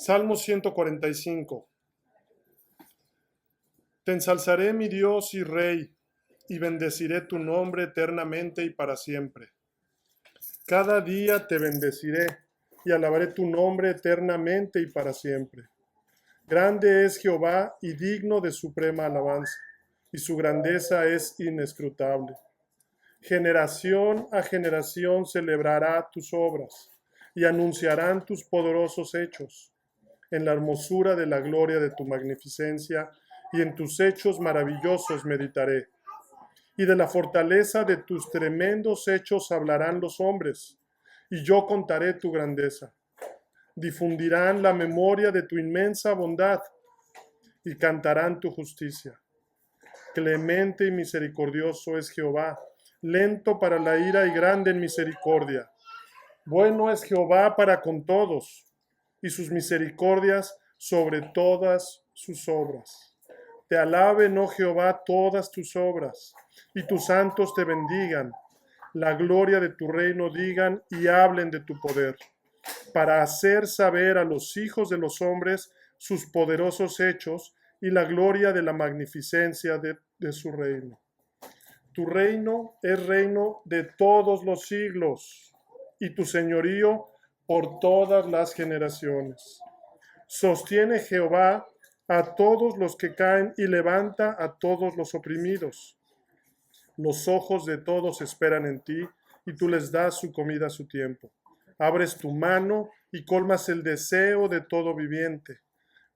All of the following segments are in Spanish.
Salmo 145. Te ensalzaré, mi Dios y Rey, y bendeciré tu nombre eternamente y para siempre. Cada día te bendeciré y alabaré tu nombre eternamente y para siempre. Grande es Jehová y digno de suprema alabanza, y su grandeza es inescrutable. Generación a generación celebrará tus obras, y anunciarán tus poderosos hechos. En la hermosura de la gloria de tu magnificencia, y en tus hechos maravillosos meditaré. Y de la fortaleza de tus tremendos hechos hablarán los hombres, y yo contaré tu grandeza. Difundirán la memoria de tu inmensa bondad, y cantarán tu justicia. Clemente y misericordioso es Jehová, lento para la ira y grande en misericordia. Bueno es Jehová para con todos, y sus misericordias sobre todas sus obras. Te alaben, oh Jehová, todas tus obras, y tus santos te bendigan. La gloria de tu reino digan y hablen de tu poder, para hacer saber a los hijos de los hombres sus poderosos hechos y la gloria de la magnificencia de su reino. Tu reino es reino de todos los siglos, y tu señorío por todas las generaciones. Sostiene Jehová a todos los que caen y levanta a todos los oprimidos. Los ojos de todos esperan en ti, y tú les das su comida a su tiempo. Abres tu mano y colmas el deseo de todo viviente.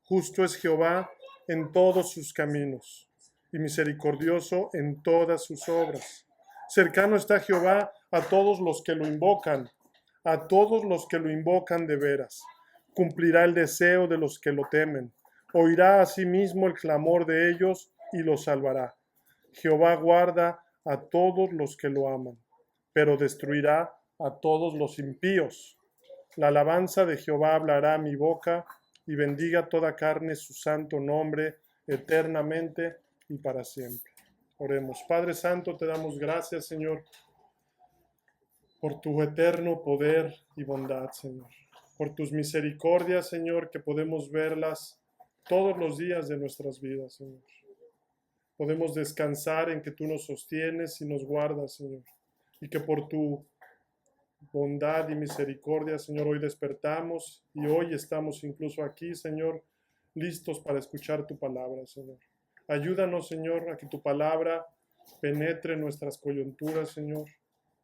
Justo es Jehová en todos sus caminos, y misericordioso en todas sus obras. Cercano está Jehová a todos los que lo invocan, a todos los que lo invocan de veras. Cumplirá el deseo de los que lo temen. Oirá asimismo el clamor de ellos y los salvará. Jehová guarda a todos los que lo aman, pero destruirá a todos los impíos. La alabanza de Jehová hablará mi boca, y bendiga toda carne su santo nombre eternamente y para siempre. Oremos. Padre Santo, te damos gracias, Señor, por tu eterno poder y bondad, Señor. Por tus misericordias, Señor, que podemos verlas todos los días de nuestras vidas, Señor. Podemos descansar en que tú nos sostienes y nos guardas, Señor. Y que por tu bondad y misericordia, Señor, hoy despertamos y hoy estamos incluso aquí, Señor, listos para escuchar tu palabra, Señor. Ayúdanos, Señor, a que tu palabra penetre nuestras coyunturas, Señor,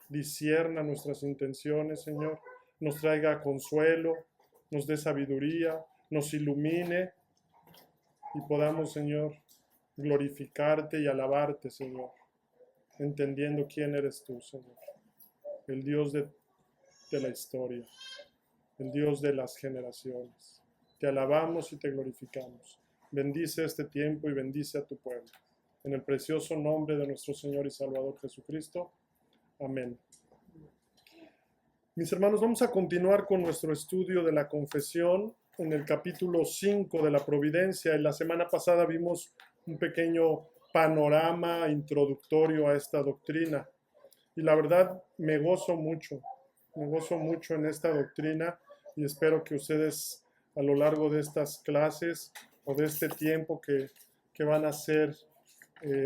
discierna nuestras intenciones, Señor, nos traiga consuelo, nos dé sabiduría, nos ilumine y podamos, Señor, glorificarte y alabarte, Señor, entendiendo quién eres tú, Señor, el Dios de la historia, el Dios de las generaciones. Te alabamos y te glorificamos. Bendice este tiempo y bendice a tu pueblo. En el precioso nombre de nuestro Señor y Salvador Jesucristo. Amén. Mis hermanos, vamos a continuar con nuestro estudio de la confesión en el capítulo 5 de la providencia. En la semana pasada vimos un pequeño panorama introductorio a esta doctrina. Y la verdad me gozo mucho en esta doctrina y espero que ustedes a lo largo de estas clases o de este tiempo que van a ser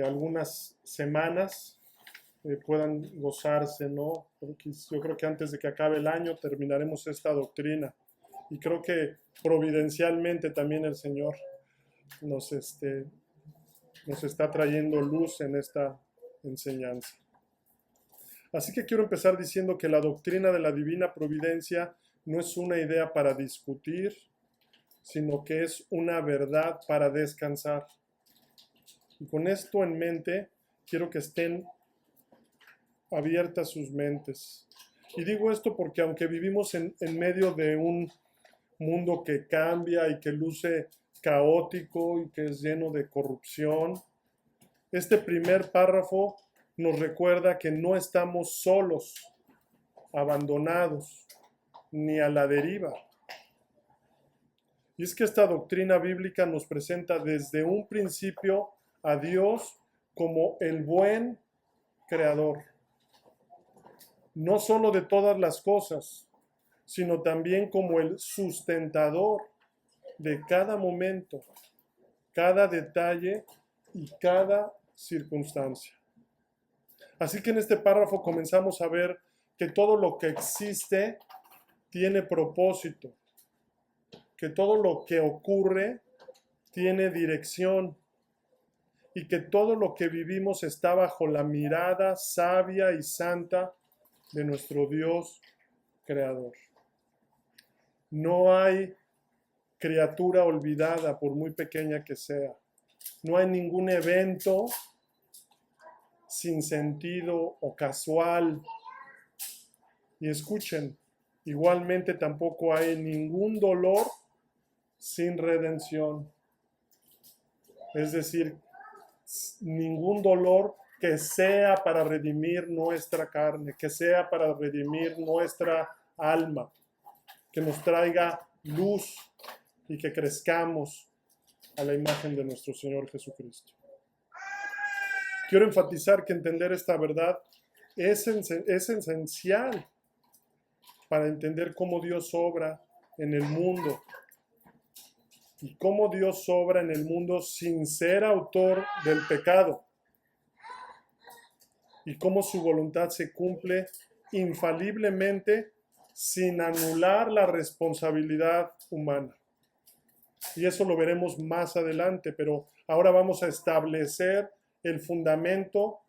algunas semanas puedan gozarse, ¿no? Porque yo creo que antes de que acabe el año terminaremos esta doctrina y creo que providencialmente también el Señor nos está trayendo luz en esta enseñanza. Así que quiero empezar diciendo que la doctrina de la divina providencia no es una idea para discutir, sino que es una verdad para descansar. Y con esto en mente, quiero que estén abiertas sus mentes. Y digo esto porque aunque vivimos en medio de un mundo que cambia y que luce caótico y que es lleno de corrupción, este primer párrafo nos recuerda que no estamos solos, abandonados, ni a la deriva. Y es que esta doctrina bíblica nos presenta desde un principio a Dios como el buen creador, no solo de todas las cosas, sino también como el sustentador de cada momento, cada detalle y cada circunstancia. Así que en este párrafo comenzamos a ver que todo lo que existe tiene propósito, que todo lo que ocurre tiene dirección y que todo lo que vivimos está bajo la mirada sabia y santa de nuestro Dios creador. No hay criatura olvidada, por muy pequeña que sea. No hay ningún evento sin sentido o casual. Y escuchen, igualmente tampoco hay ningún dolor sin redención. Es decir, ningún dolor que sea para redimir nuestra carne, que sea para redimir nuestra alma, que nos traiga luz y que crezcamos a la imagen de nuestro Señor Jesucristo. Quiero enfatizar que entender esta verdad es esencial para entender cómo Dios obra en el mundo y cómo Dios obra en el mundo sin ser autor del pecado y cómo su voluntad se cumple infaliblemente sin anular la responsabilidad humana. Y eso lo veremos más adelante, pero ahora vamos a establecer el fundamento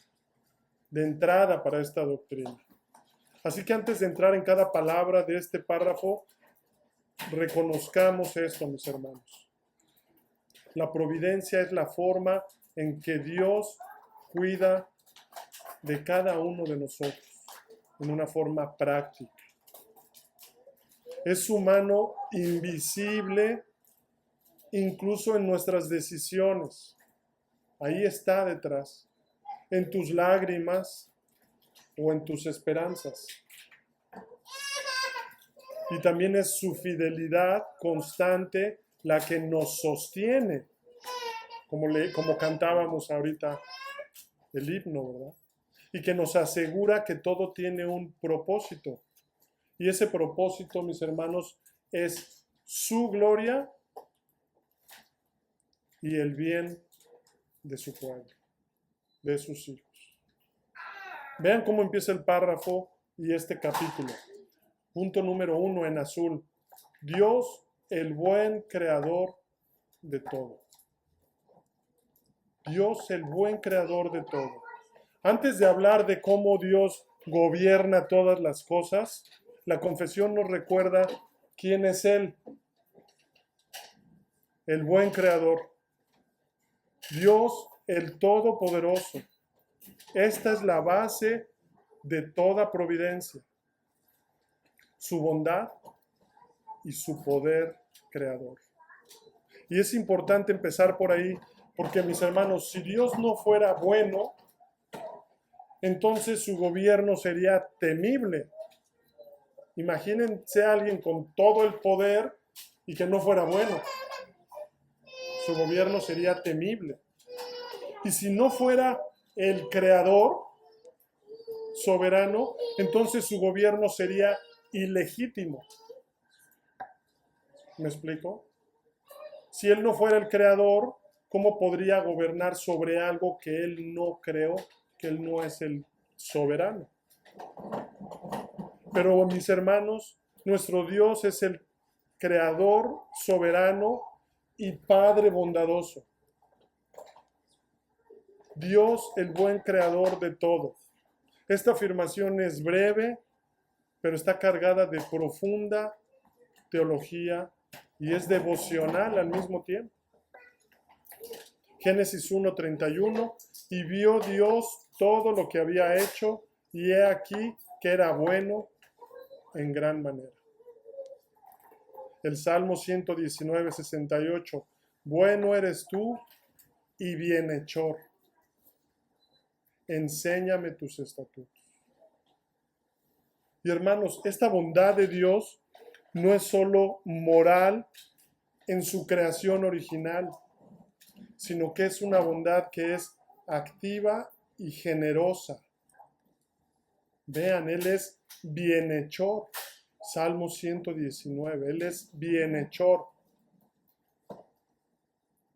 de entrada para esta doctrina. Así que antes de entrar en cada palabra de este párrafo, reconozcamos esto, mis hermanos. La providencia es la forma en que Dios cuida de cada uno de nosotros, en una forma práctica. Es su mano invisible, incluso en nuestras decisiones. Ahí está detrás, en tus lágrimas o en tus esperanzas. Y también es su fidelidad constante la que nos sostiene, como cantábamos ahorita el himno, ¿verdad? Y que nos asegura que todo tiene un propósito. Y ese propósito, mis hermanos, es su gloria y el bien de su pueblo, de sus hijos. Vean cómo empieza el párrafo y este capítulo. Punto número 1 en azul. Dios, el buen creador de todo. Dios, el buen creador de todo. Antes de hablar de cómo Dios gobierna todas las cosas, la confesión nos recuerda quién es Él, el buen creador. Dios, el todopoderoso. Esta es la base de toda providencia. Su bondad y su poder creador. Y es importante empezar por ahí, porque mis hermanos, si Dios no fuera bueno, entonces su gobierno sería temible. Imagínense a alguien con todo el poder y que no fuera bueno. Su gobierno sería temible. Y si no fuera el creador soberano, entonces su gobierno sería ilegítimo. ¿Me explico? Si Él no fuera el creador, ¿cómo podría gobernar sobre algo que Él no creó, que Él no es el soberano? Pero mis hermanos, nuestro Dios es el creador soberano y Padre bondadoso. Dios, el buen creador de todo. Esta afirmación es breve, pero está cargada de profunda teología y es devocional al mismo tiempo. Génesis 1:31, y vio Dios todo lo que había hecho, y he aquí que era bueno en gran manera. El Salmo 119:68, bueno eres tú y bienhechor. Enséñame tus estatutos. Y hermanos, esta bondad de Dios no es solo moral en su creación original, sino que es una bondad que es activa y generosa. Vean, Él es bienhechor. Salmo 119, Él es bienhechor.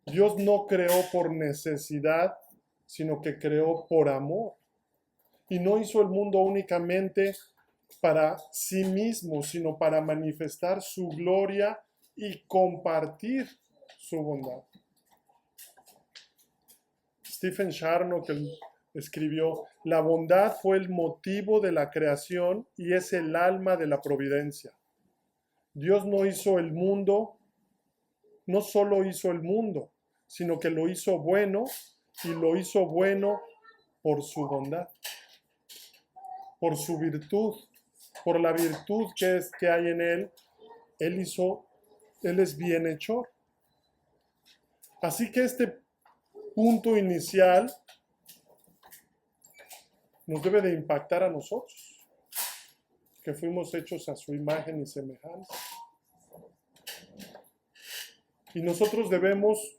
Dios no creó por necesidad, sino que creó por amor. Y no hizo el mundo únicamente para sí mismo, sino para manifestar su gloria y compartir su bondad. Stephen Charnock escribió: la bondad fue el motivo de la creación y es el alma de la providencia. Dios no hizo el mundo, no solo hizo el mundo, sino que lo hizo bueno, y lo hizo bueno por su bondad, por su virtud, por la virtud que hay en él. Él es bienhechor. Así que este punto inicial nos debe de impactar a nosotros, que fuimos hechos a su imagen y semejanza. Y nosotros debemos,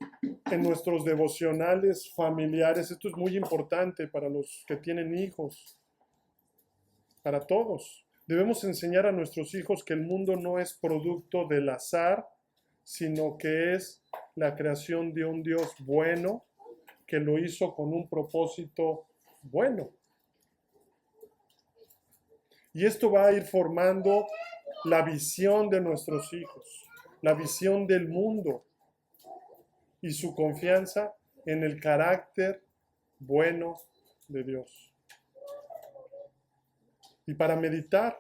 en nuestros devocionales familiares, esto es muy importante para los que tienen hijos, para todos, debemos enseñar a nuestros hijos que el mundo no es producto del azar, sino que es la creación de un Dios bueno, que lo hizo con un propósito bueno. Y esto va a ir formando la visión de nuestros hijos, la visión del mundo y su confianza en el carácter bueno de Dios. Y para meditar,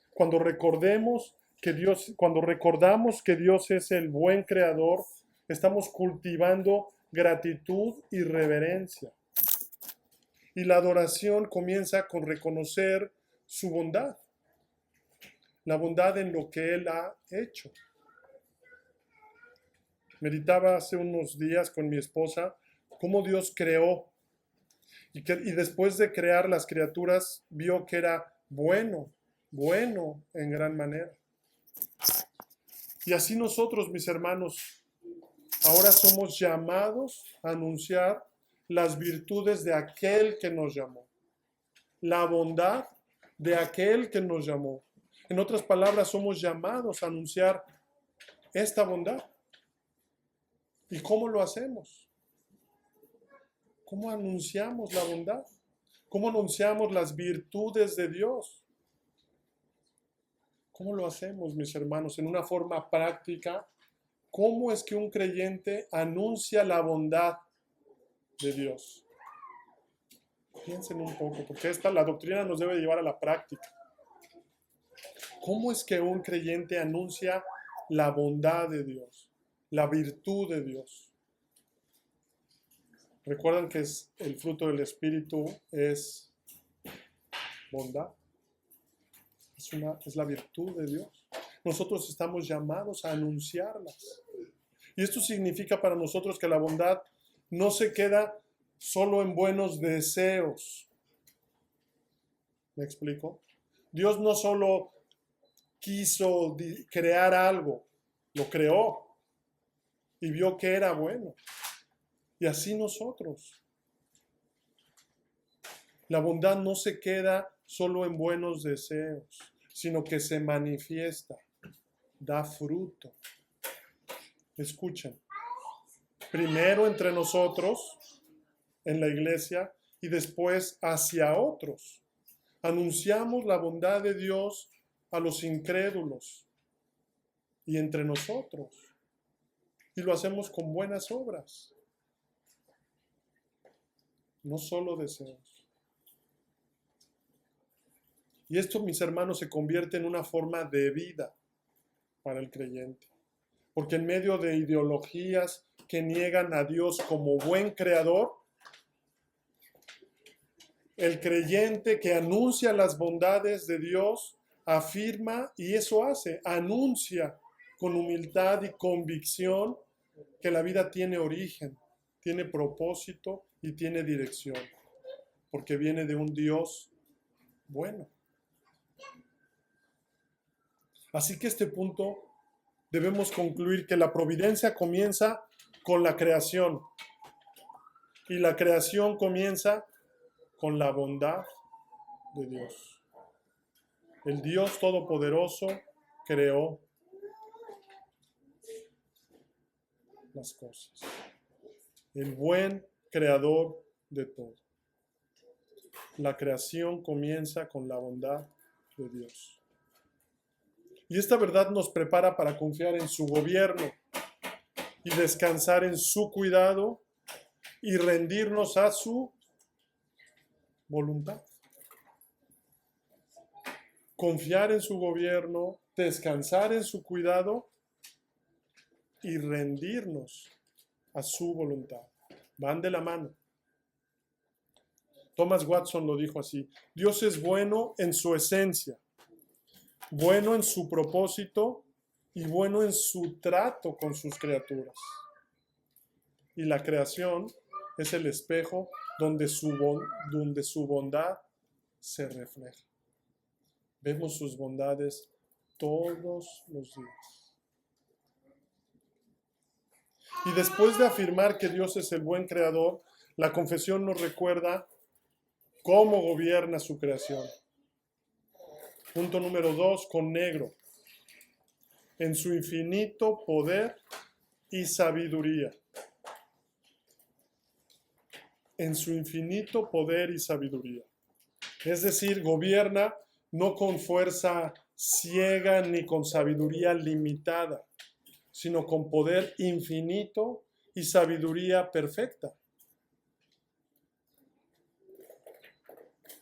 cuando recordamos que Dios es el buen creador, estamos cultivando gratitud y reverencia. Y la adoración comienza con reconocer su bondad, la bondad en lo que Él ha hecho. Meditaba hace unos días con mi esposa cómo Dios creó y después de crear las criaturas vio que era bueno en gran manera. Y así nosotros, mis hermanos, ahora somos llamados a anunciar las virtudes de aquel que nos llamó, la bondad de aquel que nos llamó. En otras palabras, somos llamados a anunciar esta bondad. ¿Y cómo lo hacemos? ¿Cómo anunciamos la bondad? ¿Cómo anunciamos las virtudes de Dios? ¿Cómo lo hacemos, mis hermanos? En una forma práctica, ¿cómo es que un creyente anuncia la bondad de Dios? Piensen un poco, porque la doctrina nos debe llevar a la práctica. ¿Cómo es que un creyente anuncia la bondad de Dios, la virtud de Dios? ¿Recuerdan que el fruto del Espíritu es bondad? Es la virtud de Dios. Nosotros estamos llamados a anunciarlas. Y esto significa para nosotros que la bondad no se queda solo en buenos deseos. ¿Me explico? Dios no solo quiso crear algo, lo creó y vio que era bueno. Y así nosotros. La bondad no se queda solo en buenos deseos, sino que se manifiesta, da fruto. Escuchen, primero entre nosotros, en la iglesia, y después hacia otros. Anunciamos la bondad de Dios a los incrédulos y entre nosotros. Y lo hacemos con buenas obras, no solo deseos. Y esto, mis hermanos, se convierte en una forma de vida para el creyente. Porque en medio de ideologías que niegan a Dios como buen creador, el creyente que anuncia las bondades de Dios afirma, y eso hace, anuncia con humildad y convicción que la vida tiene origen, tiene propósito y tiene dirección, porque viene de un Dios bueno. Así que este punto debemos concluir que la providencia comienza con la creación y la creación comienza con la bondad de Dios. El Dios Todopoderoso creó las cosas. el buen creador de todo. La creación comienza con la bondad de Dios. Y esta verdad nos prepara para confiar en su gobierno y descansar en su cuidado y rendirnos a su voluntad. Confiar en su gobierno, descansar en su cuidado y rendirnos a su voluntad. Van de la mano. Thomas Watson lo dijo así: Dios es bueno en su esencia, bueno en su propósito y bueno en su trato con sus criaturas. Y la creación es el espejo donde su bondad se refleja. Vemos sus bondades todos los días. Y después de afirmar que Dios es el buen creador, la confesión nos recuerda cómo gobierna su creación. Punto número 2, con negro. En su infinito poder y sabiduría. En su infinito poder y sabiduría. Es decir, gobierna no con fuerza ciega ni con sabiduría limitada, sino con poder infinito y sabiduría perfecta.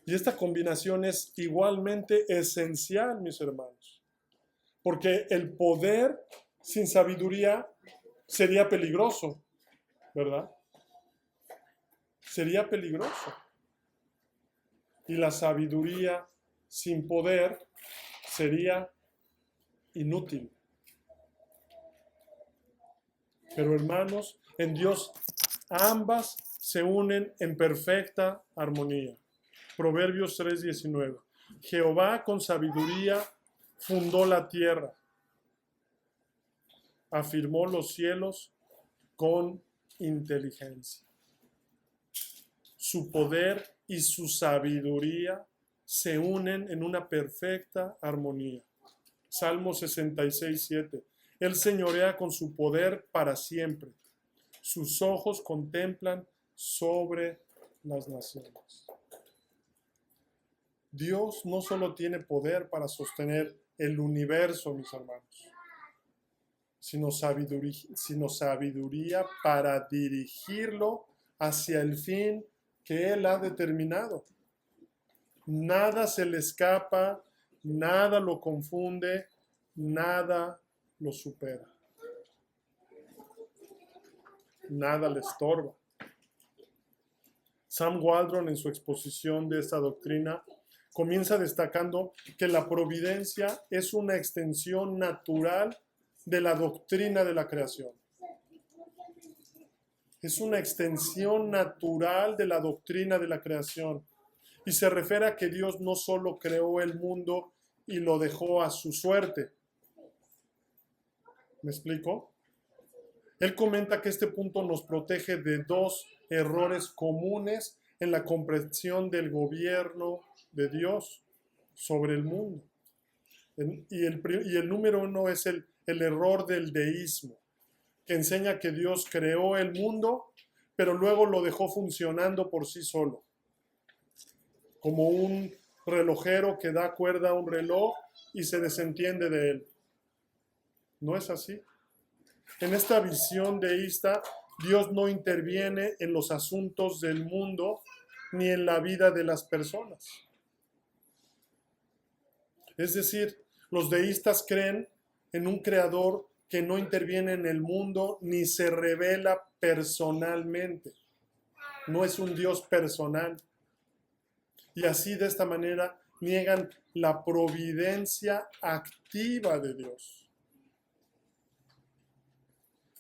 Y esta combinación es igualmente esencial, mis hermanos, porque el poder sin sabiduría sería peligroso, ¿verdad? Sería peligroso. Y la sabiduría sin poder sería inútil. Pero hermanos, en Dios ambas se unen en perfecta armonía. Proverbios 3:19. Jehová con sabiduría fundó la tierra, afirmó los cielos con inteligencia. Su poder y su sabiduría se unen en una perfecta armonía. Salmo 66:7. Él señorea con su poder para siempre. Sus ojos contemplan sobre las naciones. Dios no solo tiene poder para sostener el universo, mis hermanos, sino sabiduría para dirigirlo hacia el fin que Él ha determinado. Nada se le escapa, nada lo confunde, nada lo supera. Nada le estorba. Sam Waldron, en su exposición de esta doctrina, comienza destacando que la providencia es una extensión natural de la doctrina de la creación. Es una extensión natural de la doctrina de la creación. Y se refiere a que Dios no solo creó el mundo y lo dejó a su suerte. ¿Me explico? Él comenta que este punto nos protege de dos errores comunes en la comprensión del gobierno de Dios sobre el mundo. Y el número uno es el error del deísmo, que enseña que Dios creó el mundo, pero luego lo dejó funcionando por sí solo, como un relojero que da cuerda a un reloj y se desentiende de él. No es así. En esta visión deísta, Dios no interviene en los asuntos del mundo ni en la vida de las personas. Es decir, los deístas creen en un creador que no interviene en el mundo ni se revela personalmente. No es un Dios personal. Y así, de esta manera, niegan la providencia activa de Dios.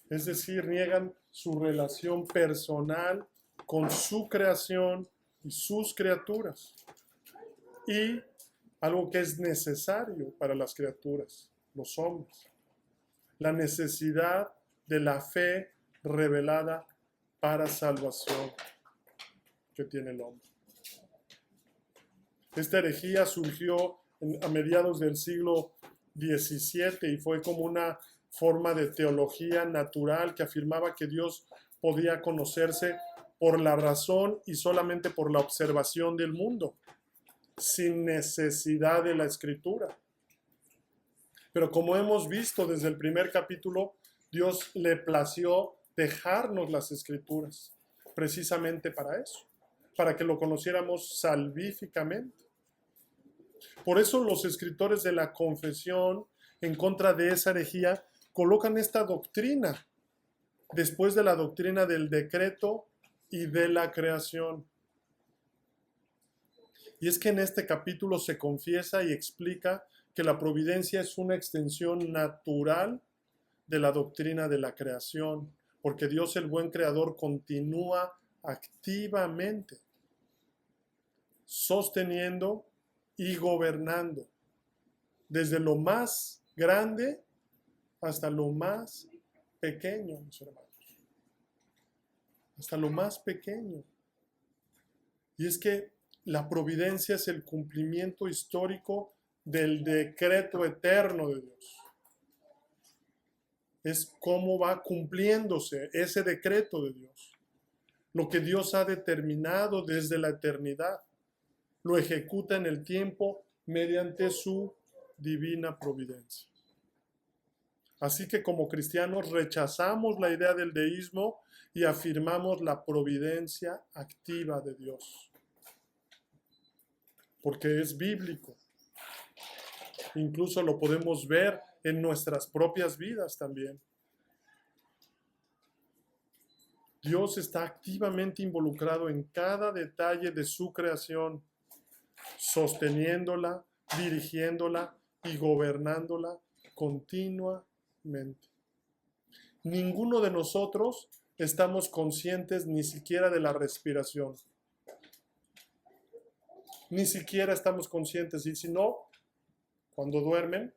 Es decir, niegan su relación personal con su creación y sus criaturas. Y algo que es necesario para las criaturas, los hombres. La necesidad de la fe revelada para salvación que tiene el hombre. Esta herejía surgió a mediados del siglo XVII y fue como una forma de teología natural que afirmaba que Dios podía conocerse por la razón y solamente por la observación del mundo, sin necesidad de la escritura. Pero como hemos visto desde el primer capítulo, Dios le plació dejarnos las escrituras, precisamente para eso, para que lo conociéramos salvíficamente. Por eso los escritores de la confesión, en contra de esa herejía, colocan esta doctrina después de la doctrina del decreto y de la creación. Y es que en este capítulo se confiesa y explica que la providencia es una extensión natural de la doctrina de la creación, porque Dios el buen creador continúa activamente sosteniendo y gobernando desde lo más grande hasta lo más pequeño, mis hermanos. Hasta lo más pequeño. Y es que la providencia es el cumplimiento histórico del decreto eterno de Dios. Es cómo va cumpliéndose ese decreto de Dios. Lo que Dios ha determinado desde la eternidad, lo ejecuta en el tiempo mediante su divina providencia. Así que como cristianos rechazamos la idea del deísmo y afirmamos la providencia activa de Dios, porque es bíblico. Incluso lo podemos ver en nuestras propias vidas también. Dios está activamente involucrado en cada detalle de su creación, sosteniéndola, dirigiéndola y gobernándola continuamente. Ninguno de nosotros estamos conscientes ni siquiera de la respiración. Ni siquiera estamos conscientes. Y si no, cuando duermen,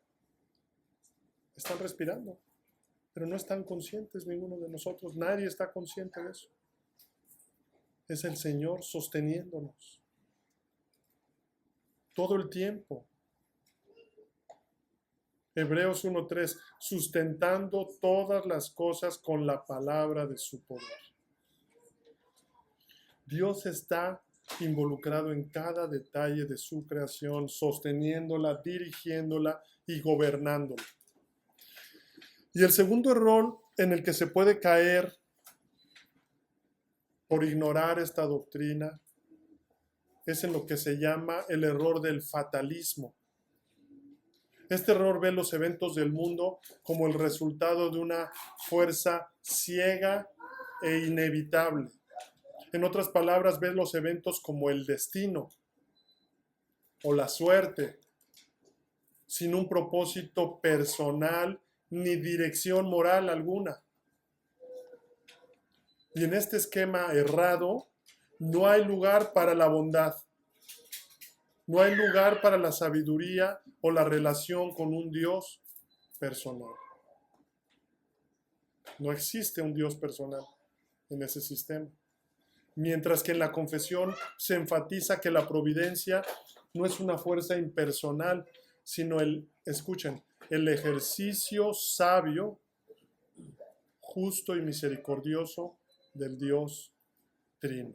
están respirando. Pero no están conscientes ninguno de nosotros. Nadie está consciente de eso. Es el Señor sosteniéndonos todo el tiempo. Hebreos 1:3, sustentando todas las cosas con la palabra de su poder. Dios está involucrado en cada detalle de su creación, sosteniéndola, dirigiéndola y gobernándola. Y el segundo error en el que se puede caer por ignorar esta doctrina es en lo que se llama el error del fatalismo. Este error ve los eventos del mundo como el resultado de una fuerza ciega e inevitable. En otras palabras, ve los eventos como el destino o la suerte, sin un propósito personal ni dirección moral alguna. Y en este esquema errado no hay lugar para la bondad, no hay lugar para la sabiduría o la relación con un Dios personal. No existe un Dios personal en ese sistema. Mientras que en la confesión se enfatiza que la providencia no es una fuerza impersonal, sino escuchen, el ejercicio sabio, justo y misericordioso del Dios Trino.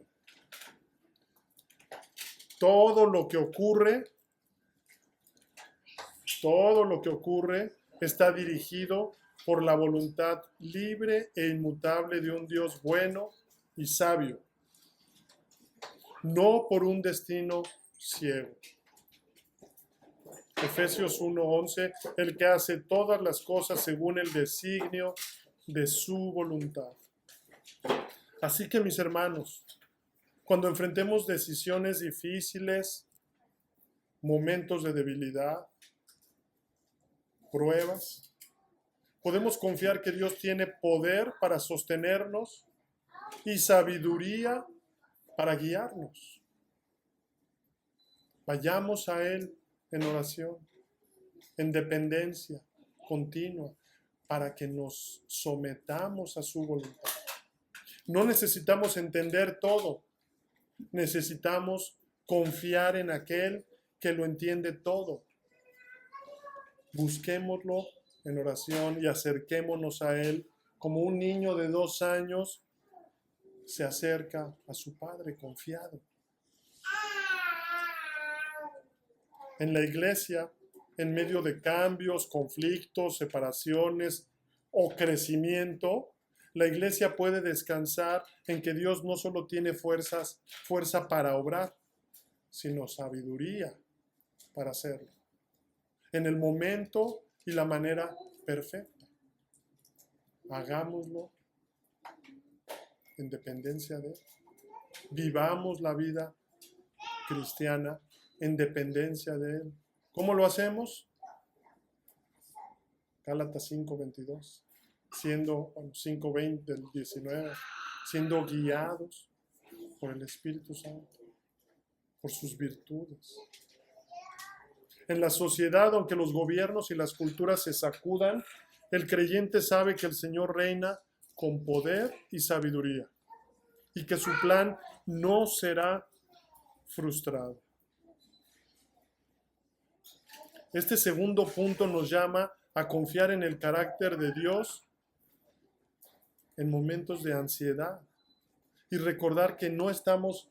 Todo lo que ocurre está dirigido por la voluntad libre e inmutable de un Dios bueno y sabio, no por un destino ciego. Efesios 1:11, el que hace todas las cosas según el designio de su voluntad. Así que, mis hermanos, cuando enfrentemos decisiones difíciles, momentos de debilidad, pruebas, podemos confiar que Dios tiene poder para sostenernos y sabiduría para guiarnos. Vayamos a Él en oración, en dependencia continua, para que nos sometamos a su voluntad. No necesitamos entender todo, necesitamos confiar en aquel que lo entiende todo. Busquémoslo en oración y acerquémonos a Él como un niño de 2 años se acerca a su Padre confiado. En la iglesia, en medio de cambios, conflictos, separaciones o crecimiento, la iglesia puede descansar en que Dios no solo tiene fuerza para obrar, sino sabiduría para hacerlo, en el momento y la manera perfecta. Hagámoslo en dependencia de Él. Vivamos la vida cristiana en dependencia de Él. ¿Cómo lo hacemos? Gálatas 5:22, siendo 5:20 del 19, siendo guiados por el Espíritu Santo, por sus virtudes. En la sociedad, aunque los gobiernos y las culturas se sacudan, el creyente sabe que el Señor reina con poder y sabiduría y que su plan no será frustrado. Este segundo punto nos llama a confiar en el carácter de Dios en momentos de ansiedad y recordar que no estamos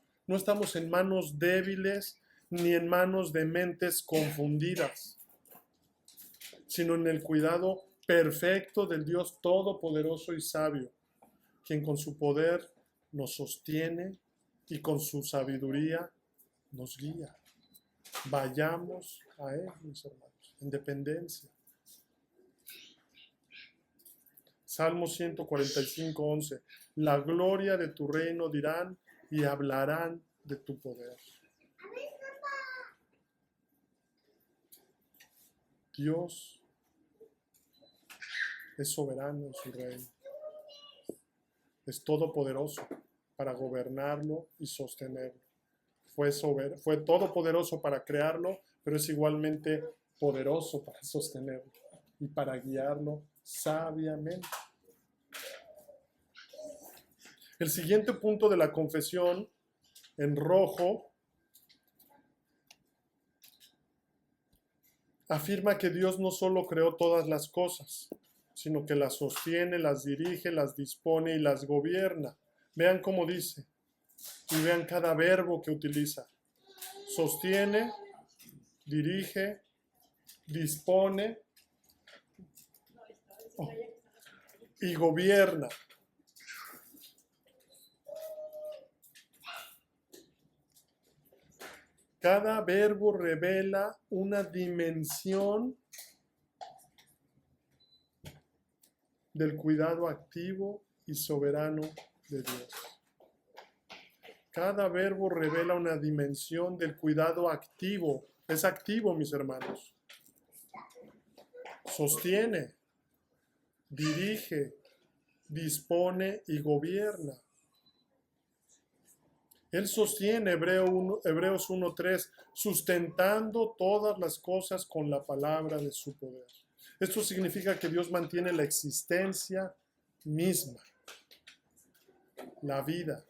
en manos débiles ni en manos de mentes confundidas, sino en el cuidado perfecto del Dios todopoderoso y sabio, quien con su poder nos sostiene y con su sabiduría nos guía. Vayamos a Él, mis hermanos, en dependencia. Salmo 145:11. La gloria de tu reino dirán y hablarán de tu poder. Dios es soberano en su reino. Es todopoderoso para gobernarlo y sostenerlo. Fue todopoderoso para crearlo, pero es igualmente poderoso para sostenerlo y para guiarlo sabiamente. El siguiente punto de la confesión, en rojo, afirma que Dios no solo creó todas las cosas, sino que las sostiene, las dirige, las dispone y las gobierna. Vean cómo dice y vean cada verbo que utiliza. Sostiene, dirige, dispone y gobierna. Cada verbo revela una dimensión del cuidado activo y soberano de Dios. Cada verbo revela una dimensión del cuidado activo. Es activo, mis hermanos. Sostiene, dirige, dispone y gobierna. Él sostiene, Hebreos 1:3, sustentando todas las cosas con la palabra de su poder. Esto significa que Dios mantiene la existencia misma, la vida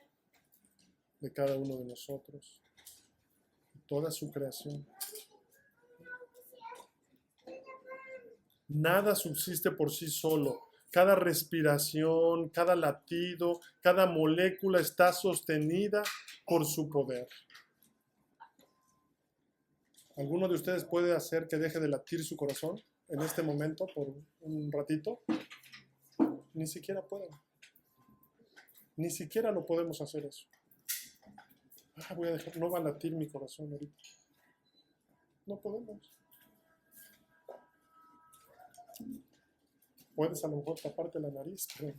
de cada uno de nosotros, toda su creación. Nada subsiste por sí solo. Cada respiración, cada latido, cada molécula está sostenida por su poder. ¿Alguno de ustedes puede hacer que deje de latir su corazón en este momento por un ratito? Ni siquiera pueden. Ni siquiera lo podemos hacer eso. Voy a dejar, no va a latir mi corazón ahorita. No podemos. Puedes a lo mejor taparte la nariz, pero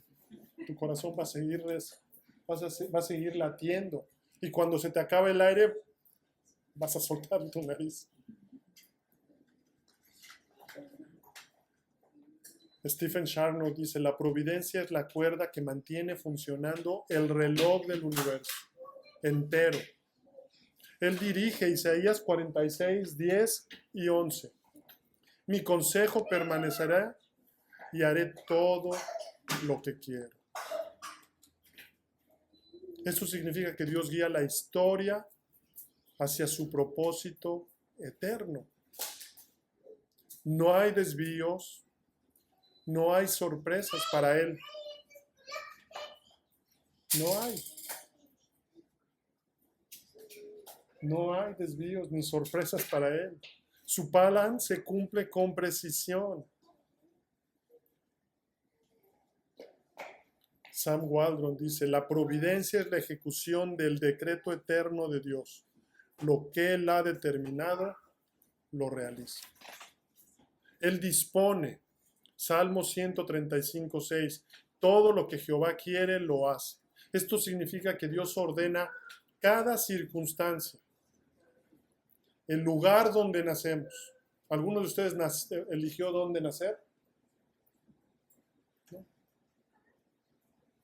tu corazón va a seguir latiendo. Y cuando se te acabe el aire, vas a soltar tu nariz. Stephen Charnock dice, la providencia es la cuerda que mantiene funcionando el reloj del universo entero. Él dirige Isaías 46:10 y 11. Mi consejo permanecerá y haré todo lo que quiero. Esto significa que Dios guía la historia hacia su propósito eterno. No hay desvíos, no hay sorpresas para Él. No hay. No hay desvíos ni sorpresas para Él. Su plan se cumple con precisión. Sam Waldron dice, la providencia es la ejecución del decreto eterno de Dios. Lo que Él ha determinado, lo realiza. Él dispone, Salmo 135, 6, todo lo que Jehová quiere, lo hace. Esto significa que Dios ordena cada circunstancia. El lugar donde nacemos. ¿Alguno de ustedes eligió dónde nacer? ¿No?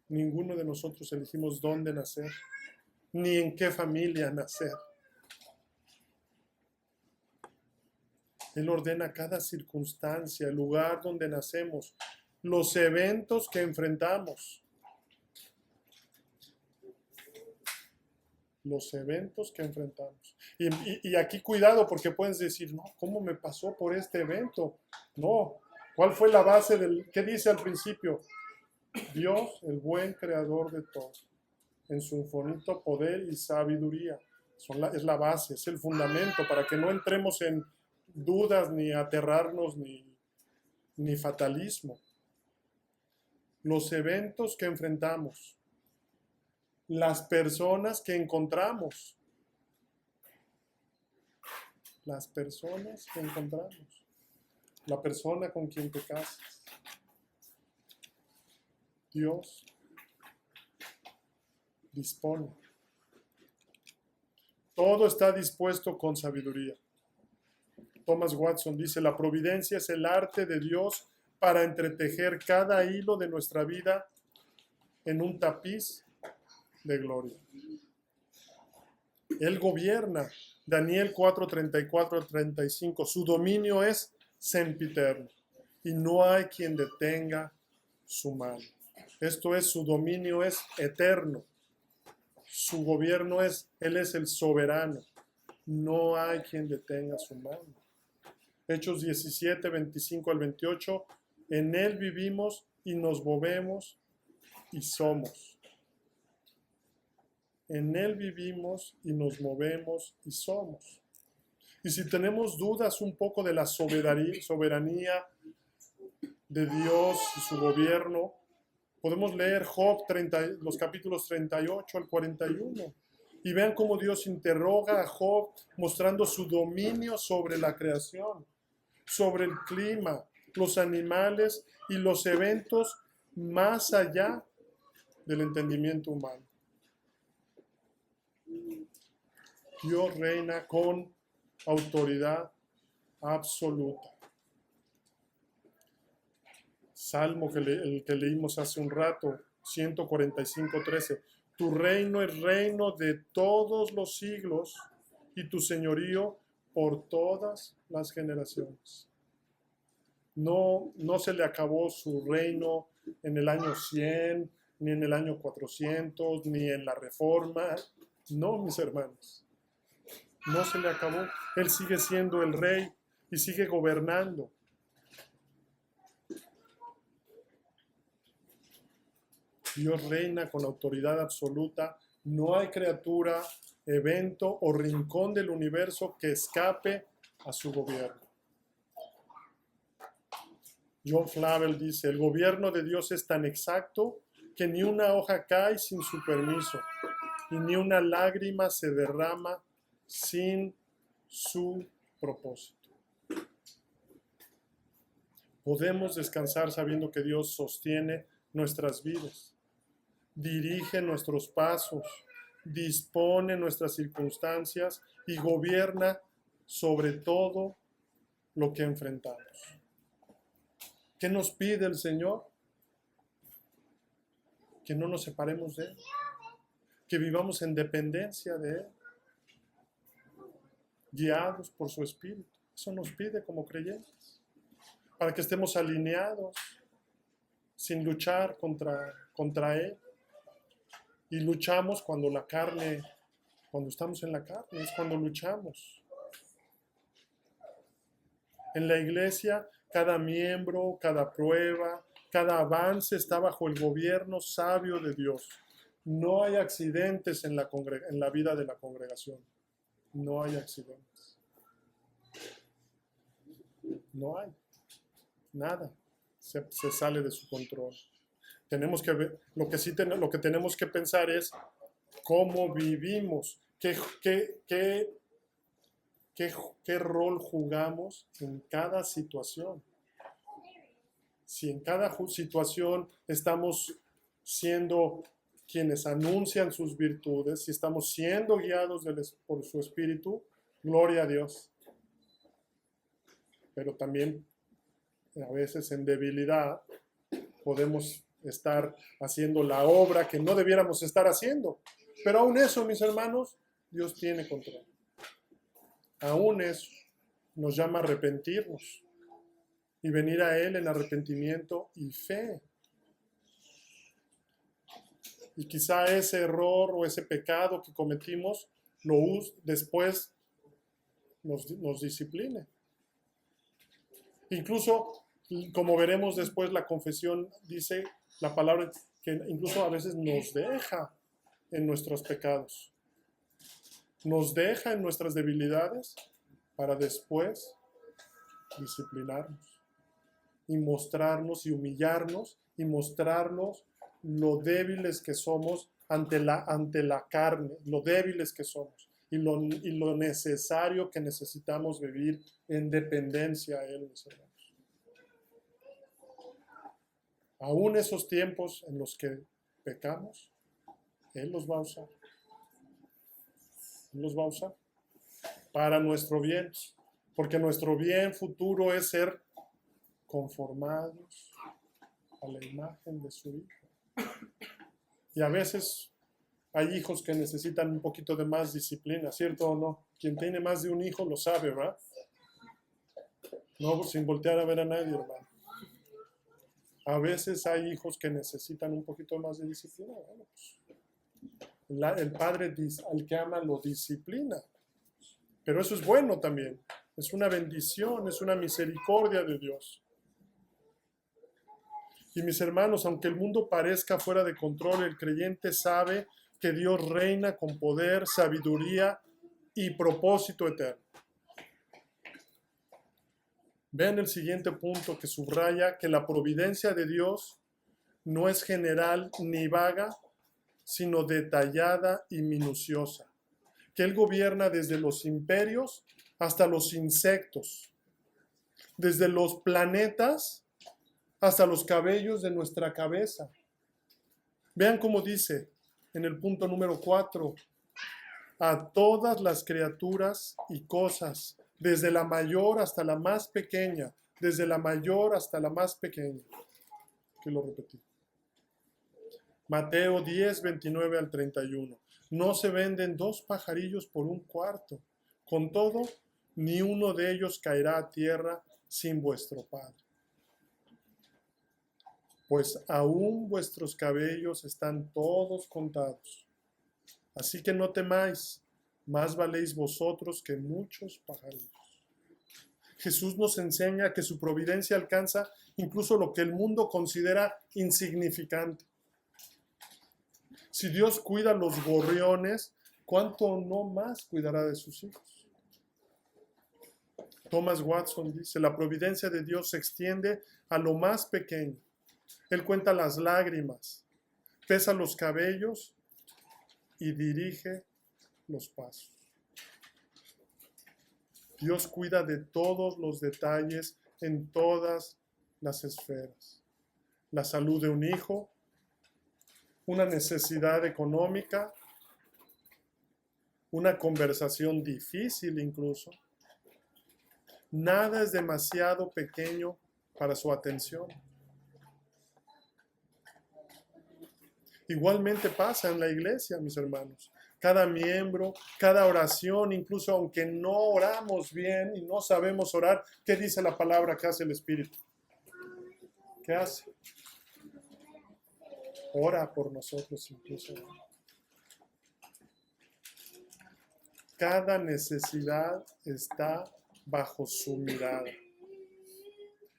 Ninguno de nosotros elegimos dónde nacer, ni en qué familia nacer. Él ordena cada circunstancia, el lugar donde nacemos, los eventos que enfrentamos. Los eventos que enfrentamos. Y aquí cuidado, porque puedes decir, no, ¿cómo me pasó por este evento? No, ¿cuál fue la base qué dice al principio? Dios, el buen creador de todo, en su infinito poder y sabiduría. Es la base, es el fundamento, para que no entremos en dudas, ni aterrarnos, ni fatalismo. Los eventos que enfrentamos, las personas que encontramos, las personas que encontramos, la persona con quien te casas. Dios dispone. Todo está dispuesto con sabiduría. Thomas Watson dice, la providencia es el arte de Dios para entretejer cada hilo de nuestra vida en un tapiz de gloria. Él gobierna. Daniel 4:34-35. Su dominio es sempiterno y no hay quien detenga su mano. Esto es, su dominio es eterno. Su gobierno Él es el soberano. No hay quien detenga su mano. Hechos 17:25-28. En Él vivimos y nos movemos y somos. En Él vivimos y nos movemos y somos. Y si tenemos dudas un poco de la soberanía de Dios y su gobierno, podemos leer Job los capítulos 38 al 41. Y vean cómo Dios interroga a Job mostrando su dominio sobre la creación, sobre el clima, los animales y los eventos más allá del entendimiento humano. Dios reina con autoridad absoluta. Salmo el que leímos hace un rato, 145:13. Tu reino es reino de todos los siglos y tu señorío por todas las generaciones. No se le acabó su reino en el año 100, ni en el año 400, ni en la Reforma. No, mis hermanos. No se le acabó. Él sigue siendo el rey y sigue gobernando. Dios reina con autoridad absoluta. No hay criatura, evento o rincón del universo que escape a su gobierno. John Flavel dice, el gobierno de Dios es tan exacto que ni una hoja cae sin su permiso y ni una lágrima se derrama sin su propósito. Podemos descansar sabiendo que Dios sostiene nuestras vidas, dirige nuestros pasos, dispone nuestras circunstancias y gobierna sobre todo lo que enfrentamos. ¿Qué nos pide el Señor? Que no nos separemos de Él, que vivamos en dependencia de Él, guiados por su Espíritu. Eso nos pide como creyentes, para que estemos alineados, sin luchar contra Él. Y luchamos cuando estamos en la carne, es cuando luchamos. En la iglesia, cada miembro, cada prueba, cada avance está bajo el gobierno sabio de Dios. No hay accidentes en la vida de la congregación. no hay accidentes. No hay. Nada. Se sale de su control. Tenemos que ver, lo que tenemos que pensar es cómo vivimos, qué rol jugamos en cada situación. Si en cada situación estamos siendo quienes anuncian sus virtudes, si estamos siendo guiados por su Espíritu, gloria a Dios. Pero también a veces en debilidad podemos estar haciendo la obra que no debiéramos estar haciendo. Pero aún eso, mis hermanos, Dios tiene control. Aún eso nos llama a arrepentirnos y venir a Él en arrepentimiento y fe. Y quizá ese error o ese pecado que cometimos después nos discipline. Incluso, como veremos después, la confesión dice la palabra que incluso a veces nos deja en nuestros pecados. Nos deja en nuestras debilidades para después disciplinarnos y mostrarnos y humillarnos y mostrarnos lo débiles que somos ante la carne, lo débiles que somos y lo necesario que necesitamos vivir en dependencia a Él, mis hermanos. Aún esos tiempos en los que pecamos, Él los va a usar. Él los va a usar para nuestro bien, porque nuestro bien futuro es ser conformados a la imagen de su Hijo. Y a veces hay hijos que necesitan un poquito de más disciplina, ¿cierto o no? Quien tiene más de un hijo lo sabe, ¿verdad? No, sin voltear a ver a nadie, hermano. A veces hay hijos que necesitan un poquito más de disciplina. Bueno, pues, el padre al que ama lo disciplina. Pero eso es bueno también. Es una bendición, es una misericordia de Dios. Y mis hermanos, aunque el mundo parezca fuera de control, el creyente sabe que Dios reina con poder, sabiduría y propósito eterno. Vean el siguiente punto que subraya que la providencia de Dios no es general ni vaga, sino detallada y minuciosa. Que Él gobierna desde los imperios hasta los insectos, desde los planetas hasta los cabellos de nuestra cabeza. Vean cómo dice en el punto número 4, a todas las criaturas y cosas, desde la mayor hasta la más pequeña, desde la mayor hasta la más pequeña. Que lo repetí. Mateo 10, 29 al 31. No se venden 2 pajarillos por un cuarto. Con todo, ni uno de ellos caerá a tierra sin vuestro Padre. Pues aún vuestros cabellos están todos contados. Así que no temáis, más valéis vosotros que muchos pajarillos. Jesús nos enseña que su providencia alcanza incluso lo que el mundo considera insignificante. Si Dios cuida los gorriones, ¿cuánto no más cuidará de sus hijos? Thomas Watson dice, la providencia de Dios se extiende a lo más pequeño. Él cuenta las lágrimas, pesa los cabellos y dirige los pasos. Dios cuida de todos los detalles en todas las esferas. La salud de un hijo, una necesidad económica, una conversación difícil incluso. Nada es demasiado pequeño para su atención. Igualmente pasa en la iglesia, mis hermanos. Cada miembro, cada oración, incluso aunque no oramos bien y no sabemos orar, ¿qué dice la palabra que hace el Espíritu? ¿Qué hace? Ora por nosotros incluso. Cada necesidad está bajo su mirada.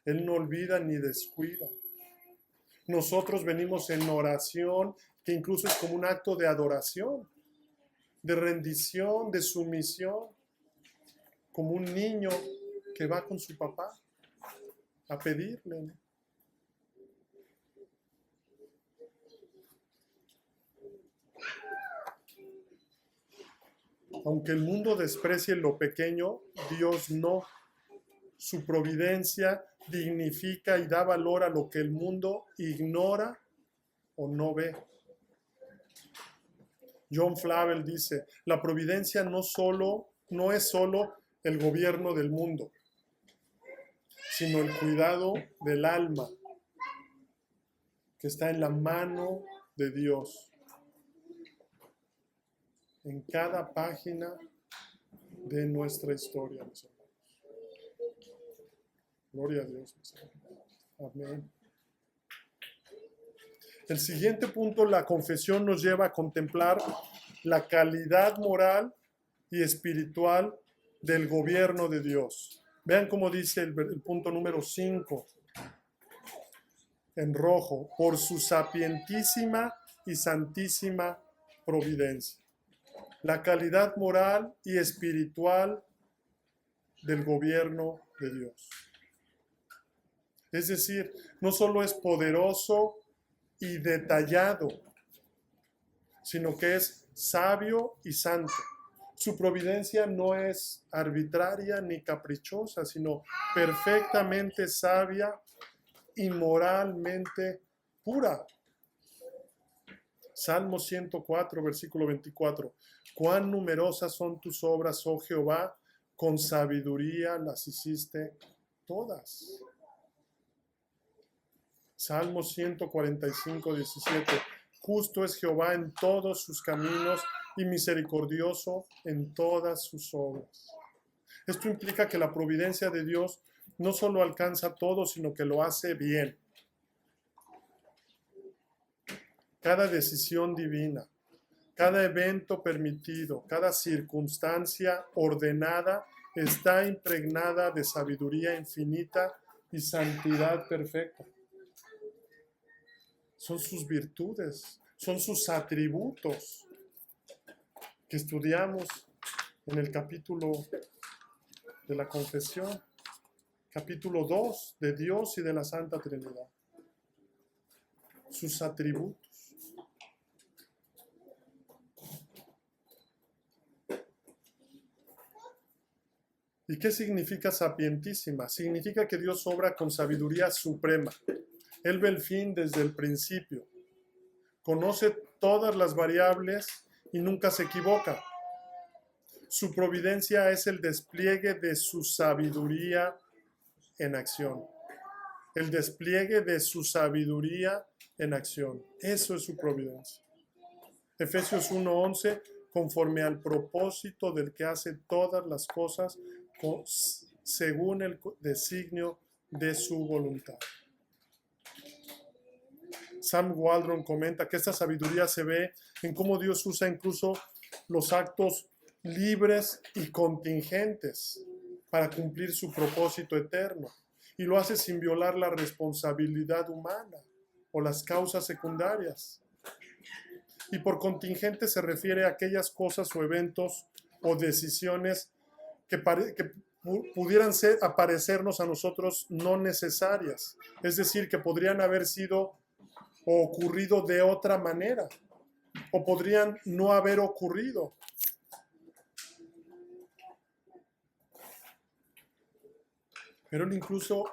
Él no olvida ni descuida. Nosotros venimos en oración, que incluso es como un acto de adoración. de rendición, de sumisión, como un niño que va con su papá a pedirle, ¿no? Aunque el mundo desprecie lo pequeño, Dios no. Su providencia dignifica y da valor a lo que el mundo ignora o no ve. John Flavel dice, la providencia no es solo el gobierno del mundo, sino el cuidado del alma que está en la mano de Dios. En cada página de nuestra historia, mis hermanos. Gloria a Dios, mis hermanos. Amén. El siguiente punto, la confesión nos lleva a contemplar la calidad moral y espiritual del gobierno de Dios. Vean cómo dice el punto número 5, en rojo, por su sapientísima y santísima providencia. La calidad moral y espiritual del gobierno de Dios. Es decir, no solo es poderoso y detallado, sino que es sabio y santo. Su providencia no es arbitraria ni caprichosa, sino perfectamente sabia y moralmente pura. Salmo 104, versículo 24. Cuán numerosas son tus obras, oh Jehová, con sabiduría las hiciste todas. Salmo 145, 17. Justo es Jehová en todos sus caminos y misericordioso en todas sus obras. Esto implica que la providencia de Dios no solo alcanza todo, sino que lo hace bien. Cada decisión divina, cada evento permitido, cada circunstancia ordenada está impregnada de sabiduría infinita y santidad perfecta. Son sus virtudes, son sus atributos que estudiamos en el capítulo de la confesión, capítulo 2 de Dios y de la Santa Trinidad. Sus atributos. ¿Y qué significa sapientísima? Significa que Dios obra con sabiduría suprema. Él ve el fin desde el principio. Conoce todas las variables y nunca se equivoca. Su providencia es el despliegue de su sabiduría en acción. El despliegue de su sabiduría en acción. Eso es su providencia. Efesios 1:11, conforme al propósito del que hace todas las cosas según el designio de su voluntad. Sam Waldron comenta que esta sabiduría se ve en cómo Dios usa incluso los actos libres y contingentes para cumplir su propósito eterno, y lo hace sin violar la responsabilidad humana o las causas secundarias. Y por contingente se refiere a aquellas cosas o eventos o decisiones que pudieran aparecernos a nosotros no necesarias, es decir, que podrían haber sido o ocurrido de otra manera, o podrían no haber ocurrido. Pero Él incluso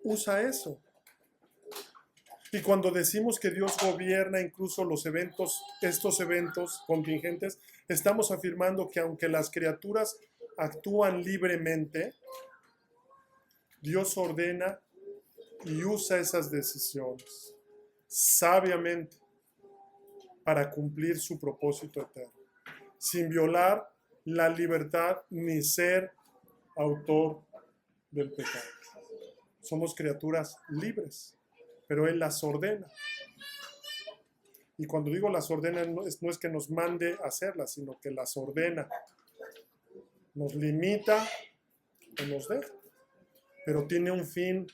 usa eso. Y cuando decimos que Dios gobierna incluso estos eventos contingentes, estamos afirmando que aunque las criaturas actúan libremente, Dios ordena y usa esas decisiones sabiamente para cumplir su propósito eterno, sin violar la libertad ni ser autor del pecado. Somos criaturas libres, pero Él las ordena. Y cuando digo las ordena, no es que nos mande a hacerlas, sino que las ordena. Nos limita o nos deja, pero tiene un fin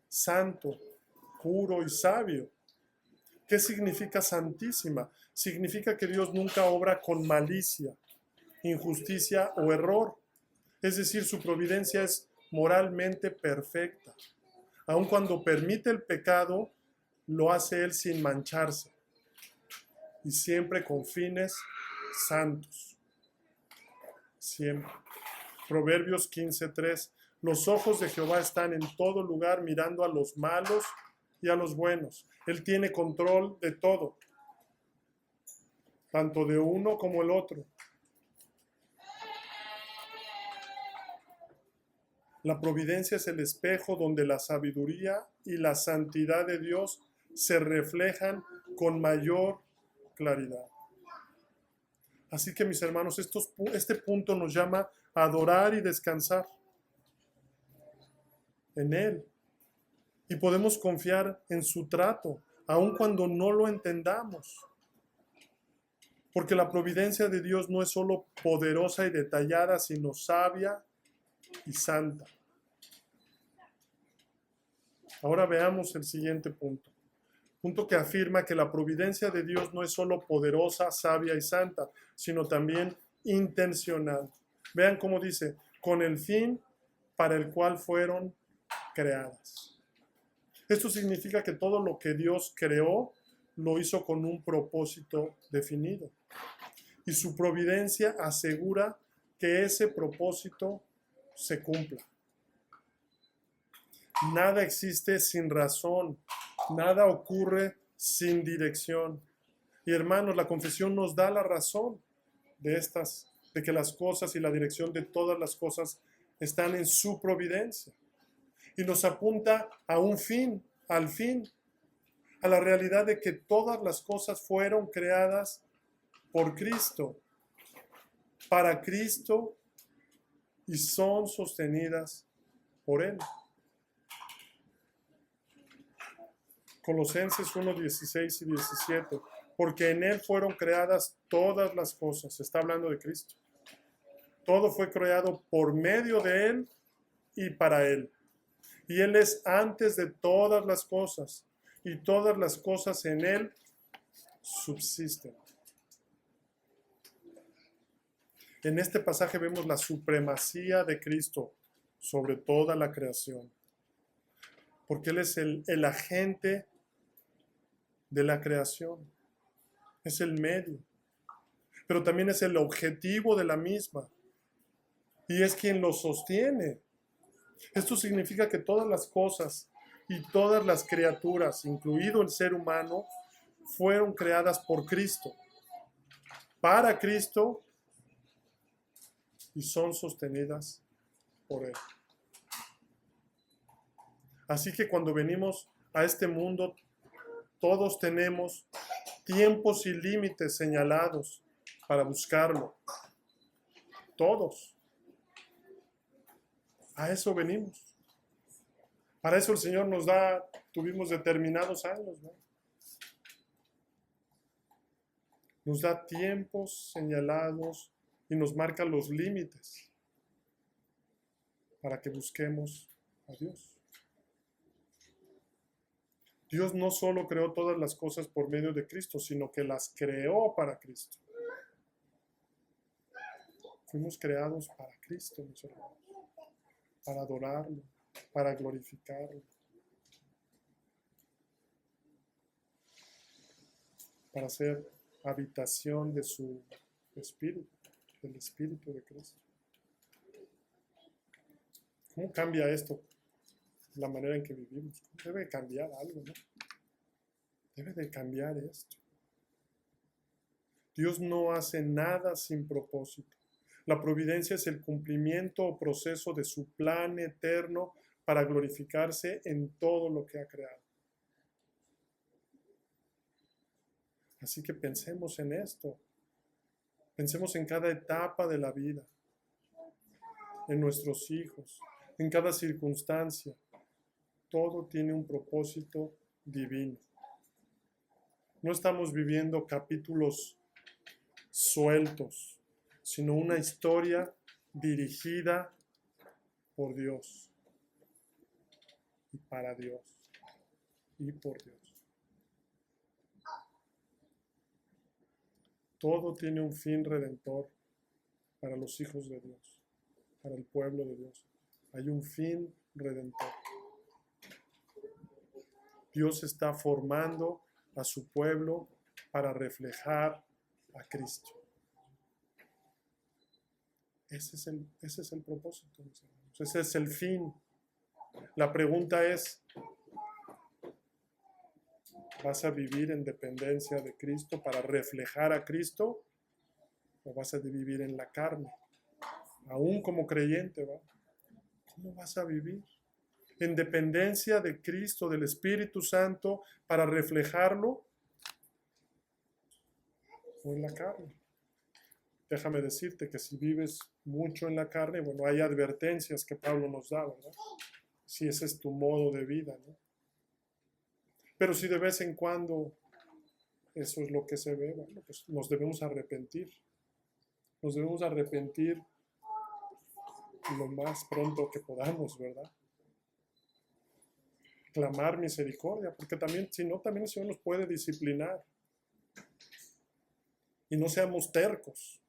santo, puro y sabio. ¿Qué significa santísima? Significa que Dios nunca obra con malicia, injusticia o error. Es decir, su providencia es moralmente perfecta. Aun cuando permite el pecado, lo hace Él sin mancharse y siempre con fines santos. Siempre. Proverbios 15:3. Los ojos de Jehová están en todo lugar mirando a los malos y a los buenos. Él tiene control de todo, tanto de uno como el otro. La providencia es el espejo donde la sabiduría y la santidad de Dios se reflejan con mayor claridad. Así que, mis hermanos, este punto nos llama a adorar y descansar en Él. Y podemos confiar en su trato, aun cuando no lo entendamos. Porque la providencia de Dios no es solo poderosa y detallada, sino sabia y santa. Ahora veamos el siguiente punto. Punto que afirma que la providencia de Dios no es solo poderosa, sabia y santa, sino también intencional. Vean cómo dice, con el fin para el cual fueron creadas. Esto significa que todo lo que Dios creó lo hizo con un propósito definido. Y su providencia asegura que ese propósito se cumpla. Nada existe sin razón, nada ocurre sin dirección. Y hermanos, la confesión nos da la razón de que las cosas y la dirección de todas las cosas están en su providencia. Y nos apunta a un fin, al fin, a la realidad de que todas las cosas fueron creadas por Cristo, para Cristo y son sostenidas por Él. Colosenses 1:16 y 17, porque en Él fueron creadas todas las cosas, está hablando de Cristo. Todo fue creado por medio de Él y para Él. Y Él es antes de todas las cosas, y todas las cosas en Él subsisten. En este pasaje vemos la supremacía de Cristo sobre toda la creación, porque Él es el agente de la creación, es el medio, pero también es el objetivo de la misma, y es quien lo sostiene. Esto significa que todas las cosas y todas las criaturas, incluido el ser humano, fueron creadas por Cristo, para Cristo, y son sostenidas por Él. Así que cuando venimos a este mundo, todos tenemos tiempos y límites señalados para buscarlo. Todos. A eso venimos. Para eso el Señor tuvimos determinados años, ¿no? Nos da tiempos señalados y nos marca los límites para que busquemos a Dios. Dios no solo creó todas las cosas por medio de Cristo, sino que las creó para Cristo. Fuimos creados para Cristo, mis hermanos, para adorarlo, para glorificarlo, para ser habitación de su Espíritu, del Espíritu de Cristo. ¿Cómo cambia esto la manera en que vivimos? Debe cambiar algo, ¿no? Debe de cambiar esto. Dios no hace nada sin propósito. La providencia es el cumplimiento o proceso de su plan eterno para glorificarse en todo lo que ha creado. Así que pensemos en esto. Pensemos en cada etapa de la vida, en nuestros hijos, en cada circunstancia. Todo tiene un propósito divino. No estamos viviendo capítulos sueltos, sino una historia dirigida por Dios y para Dios y por Dios. Todo tiene un fin redentor para los hijos de Dios, para el pueblo de Dios. Hay un fin redentor. Dios está formando a su pueblo para reflejar a Cristo. Ese es el propósito, mis hermanos. Ese es el fin. La pregunta es, ¿vas a vivir en dependencia de Cristo para reflejar a Cristo? ¿O vas a vivir en la carne? Aún como creyente, ¿va? ¿Cómo vas a vivir? En dependencia de Cristo, del Espíritu Santo, para reflejarlo, o en la carne. Déjame decirte que si vives mucho en la carne, bueno, hay advertencias que Pablo nos da, ¿verdad? Si ese es tu modo de vida, ¿no? Pero si de vez en cuando eso es lo que se ve, bueno, pues nos debemos arrepentir. Nos debemos arrepentir lo más pronto que podamos, ¿verdad? Clamar misericordia, porque también, si no, también el Señor nos puede disciplinar. Y no seamos tercos.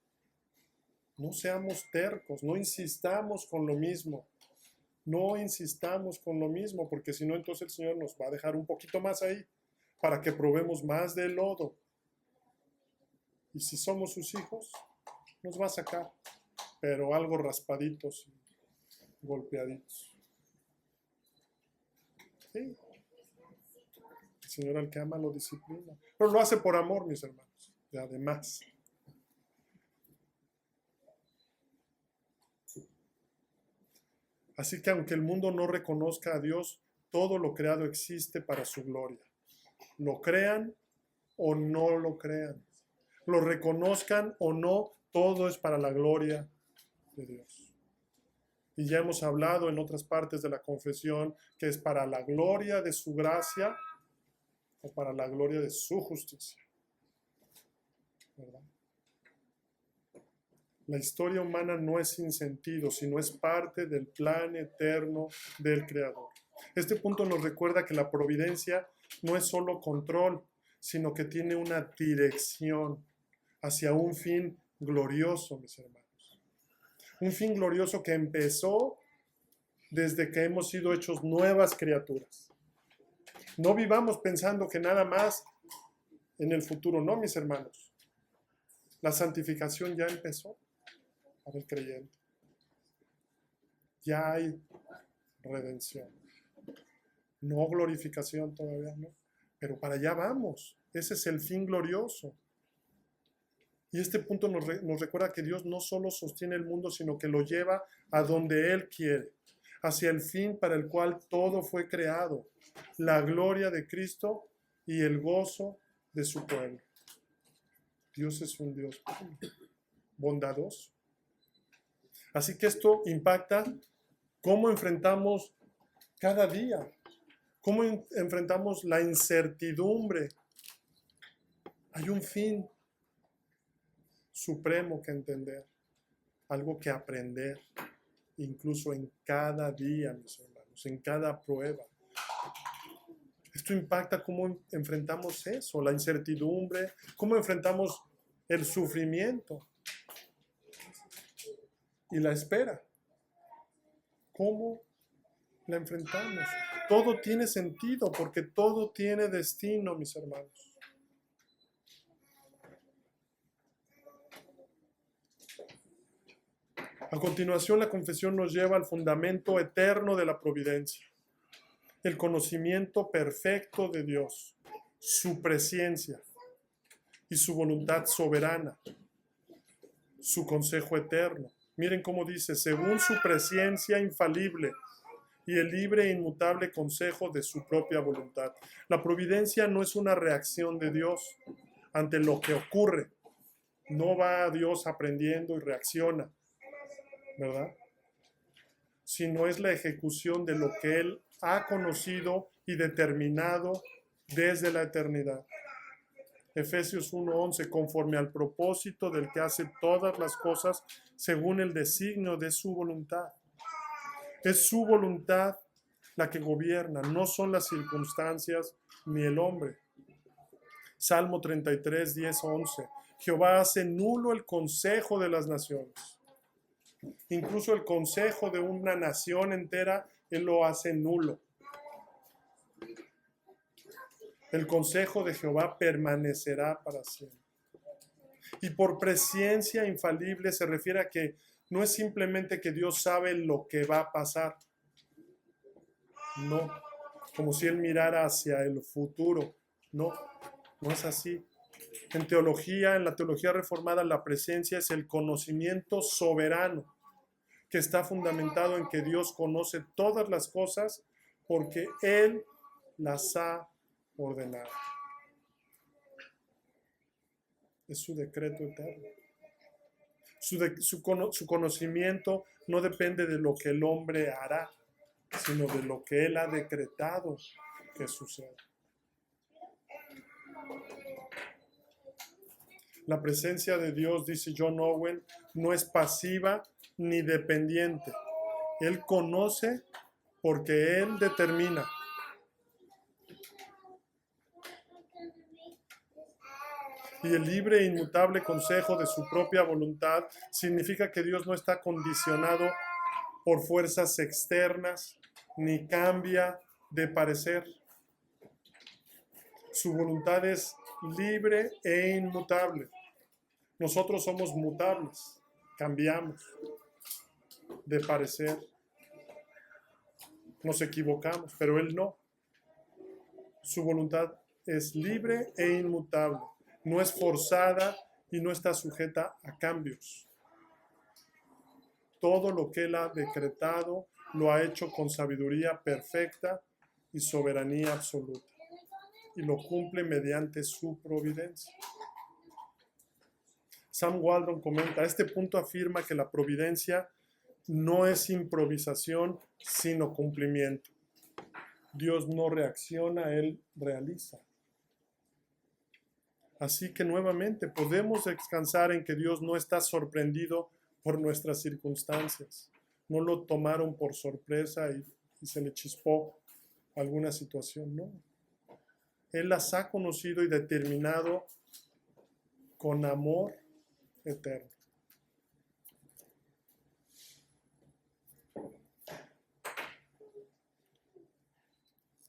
No seamos tercos, no insistamos con lo mismo. No insistamos con lo mismo, porque si no, entonces el Señor nos va a dejar un poquito más ahí para que probemos más del lodo. Y si somos sus hijos, nos va a sacar, pero algo raspaditos y golpeaditos. Sí. El Señor al que ama lo disciplina, pero lo hace por amor, mis hermanos, y además. Así que aunque el mundo no reconozca a Dios, todo lo creado existe para su gloria. Lo crean o no lo crean. Lo reconozcan o no, todo es para la gloria de Dios. Y ya hemos hablado en otras partes de la confesión que es para la gloria de su gracia o para la gloria de su justicia. ¿Verdad? La historia humana no es sin sentido, sino es parte del plan eterno del Creador. Este punto nos recuerda que la providencia no es solo control, sino que tiene una dirección hacia un fin glorioso, mis hermanos. Un fin glorioso que empezó desde que hemos sido hechos nuevas criaturas. No vivamos pensando que nada más en el futuro, no, mis hermanos. La santificación ya empezó para el creyente. Ya hay redención. No glorificación todavía, no. Pero para allá vamos. Ese es el fin glorioso. Y este punto nos recuerda que Dios no solo sostiene el mundo, sino que lo lleva a donde Él quiere, hacia el fin para el cual todo fue creado, la gloria de Cristo y el gozo de su pueblo. Dios es un Dios bondadoso. Así que esto impacta cómo enfrentamos cada día, cómo enfrentamos la incertidumbre. Hay un fin supremo que entender, algo que aprender, incluso en cada día, mis hermanos, en cada prueba. Esto impacta cómo enfrentamos eso, la incertidumbre, cómo enfrentamos el sufrimiento y la espera. ¿Cómo la enfrentamos? Todo tiene sentido porque todo tiene destino, mis hermanos. A continuación, la confesión nos lleva al fundamento eterno de la providencia, el conocimiento perfecto de Dios, su presencia y su voluntad soberana, su consejo eterno. Miren cómo dice, según su presencia infalible y el libre e inmutable consejo de su propia voluntad. La providencia no es una reacción de Dios ante lo que ocurre. No va a Dios aprendiendo y reacciona, ¿verdad? Sino es la ejecución de lo que Él ha conocido y determinado desde la eternidad. Efesios 1:11, conforme al propósito del que hace todas las cosas según el designio de su voluntad. Es su voluntad la que gobierna, no son las circunstancias ni el hombre. Salmo 33, 10, 11. Jehová hace nulo el consejo de las naciones. Incluso el consejo de una nación entera, Él lo hace nulo. El consejo de Jehová permanecerá para siempre. Y por presciencia infalible se refiere a que no es simplemente que Dios sabe lo que va a pasar. No, como si Él mirara hacia el futuro. No, no es así. En teología, en la teología reformada, la presencia es el conocimiento soberano, que está fundamentado en que Dios conoce todas las cosas porque Él las ha ordenado. Es su decreto eterno. Su conocimiento no depende de lo que el hombre hará, sino de lo que Él ha decretado que suceda. La presencia de Dios, dice John Owen, no es pasiva ni dependiente. Él conoce porque Él determina. Y el libre e inmutable consejo de su propia voluntad significa que Dios no está condicionado por fuerzas externas ni cambia de parecer. Su voluntad es libre e inmutable. Nosotros somos mutables, cambiamos de parecer, nos equivocamos, pero Él no. Su voluntad es libre e inmutable, no es forzada y no está sujeta a cambios. Todo lo que Él ha decretado lo ha hecho con sabiduría perfecta y soberanía absoluta, y lo cumple mediante su providencia. Sam Waldron comenta, este punto afirma que la providencia no es improvisación, sino cumplimiento. Dios no reacciona, Él realiza. Así que nuevamente podemos descansar en que Dios no está sorprendido por nuestras circunstancias. No lo tomaron por sorpresa y se le chispó alguna situación, no. Él las ha conocido y determinado con amor eterno.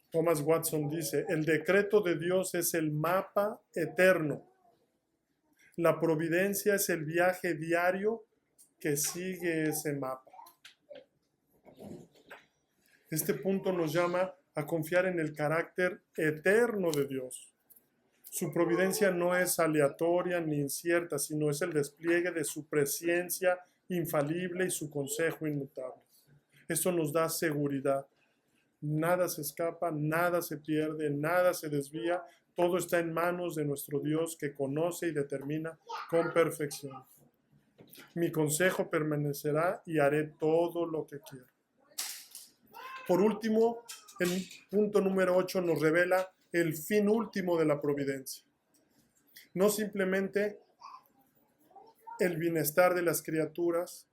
Thomas Watson dice, el decreto de Dios es el mapa eterno. La providencia es el viaje diario que sigue ese mapa. Este punto nos llama a confiar en el carácter eterno de Dios. Su providencia no es aleatoria ni incierta, sino es el despliegue de su presencia infalible y su consejo inmutable. Esto nos da seguridad. Nada se escapa, nada se pierde, nada se desvía. Todo está en manos de nuestro Dios que conoce y determina con perfección. Mi consejo permanecerá y haré todo lo que quiero. Por último, el punto número 8 nos revela el fin último de la providencia. No simplemente el bienestar de las criaturas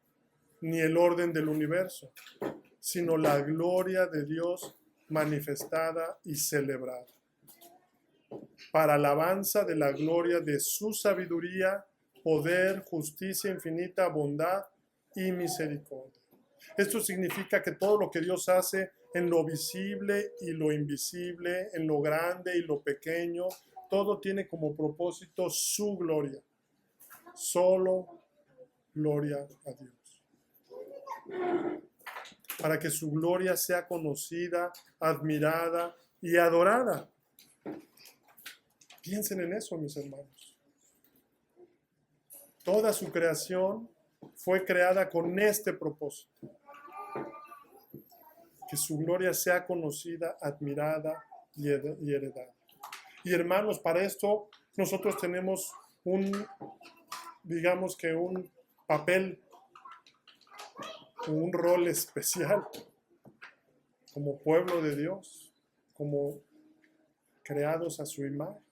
ni el orden del universo, sino la gloria de Dios manifestada y celebrada, para alabanza de la gloria de su sabiduría, poder, justicia infinita, bondad y misericordia. Esto significa que todo lo que Dios hace en lo visible y lo invisible, en lo grande y lo pequeño, todo tiene como propósito su gloria. Solo gloria a Dios. Para que su gloria sea conocida, admirada y adorada. Piensen en eso, mis hermanos. Toda su creación fue creada con este propósito. Que su gloria sea conocida, admirada y heredada. Y hermanos, para esto nosotros tenemos digamos que un papel, un rol especial como pueblo de Dios, como creados a su imagen.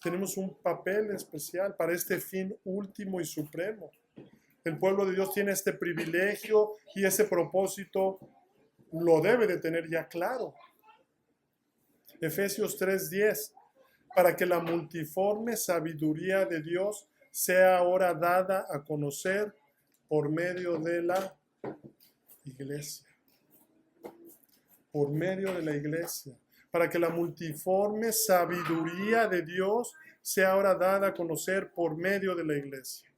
Tenemos un papel especial para este fin último y supremo. El pueblo de Dios tiene este privilegio y ese propósito lo debe de tener ya claro. Efesios 3:10, para que la multiforme sabiduría de Dios sea ahora dada a conocer por medio de la iglesia. Por medio de la iglesia. Para que la multiforme sabiduría de Dios sea ahora dada a conocer por medio de la iglesia.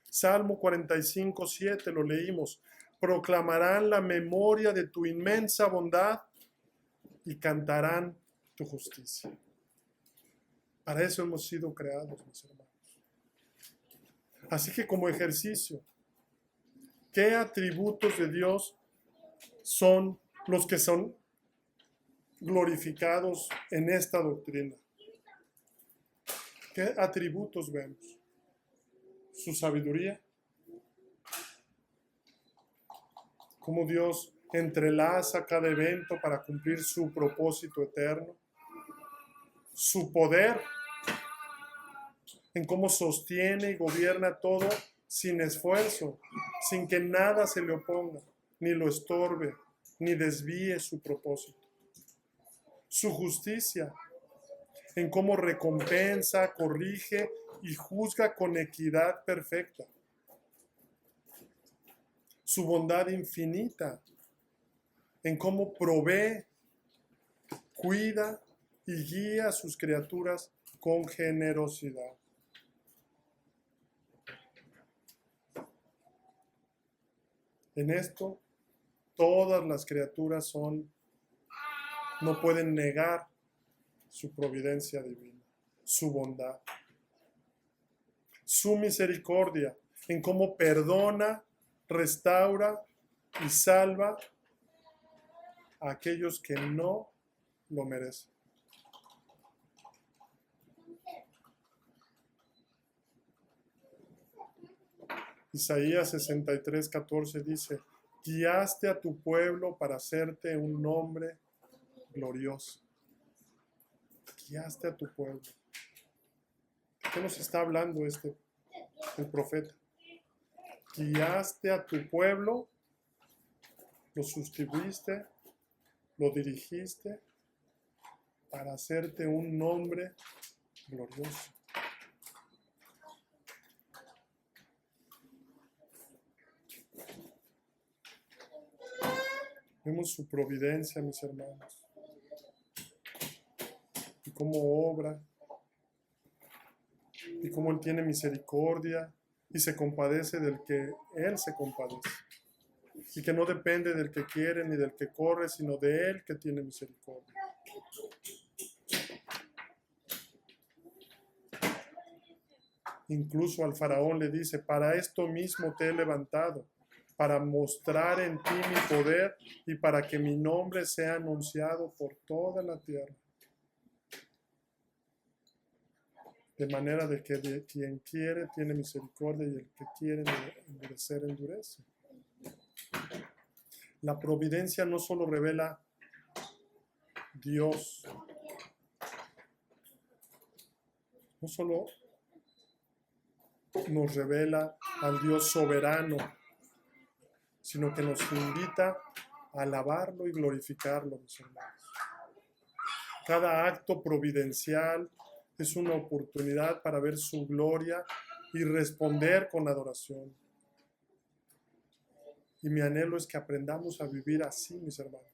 Salmo 45, 7 lo leímos. Proclamarán la memoria de tu inmensa bondad y cantarán tu justicia. Para eso hemos sido creados, mis hermanos. Así que como ejercicio, ¿qué atributos de Dios son los que son glorificados en esta doctrina? ¿Qué atributos vemos? Su sabiduría. Cómo Dios entrelaza cada evento para cumplir su propósito eterno. Su poder en cómo sostiene y gobierna todo sin esfuerzo, sin que nada se le oponga, ni lo estorbe, ni desvíe su propósito. Su justicia en cómo recompensa, corrige y juzga con equidad perfecta. Su bondad infinita en cómo provee, cuida y guía a sus criaturas con generosidad. En esto, todas las criaturas no pueden negar su providencia divina, su bondad, su misericordia, en cómo perdona, restaura y salva a aquellos que no lo merecen. Isaías 63, 14 dice: guiaste a tu pueblo para hacerte un nombre glorioso. Guiaste a tu pueblo. ¿Qué nos está hablando el profeta? Guiaste a tu pueblo, lo sustuviste, lo dirigiste para hacerte un nombre glorioso. Vemos su providencia, mis hermanos, y cómo obra, y cómo Él tiene misericordia y se compadece del que Él se compadece, y que no depende del que quiere ni del que corre, sino de Él que tiene misericordia. Incluso al faraón le dice: para esto mismo te he levantado, para mostrar en ti mi poder y para que mi nombre sea anunciado por toda la tierra. De manera de que de quien quiere tiene misericordia y el que quiere endurecer, endurece. La providencia no solo revela Dios, no solo nos revela al Dios soberano, sino que nos invita a alabarlo y glorificarlo, mis hermanos. Cada acto providencial es una oportunidad para ver su gloria y responder con adoración. Y mi anhelo es que aprendamos a vivir así, mis hermanos.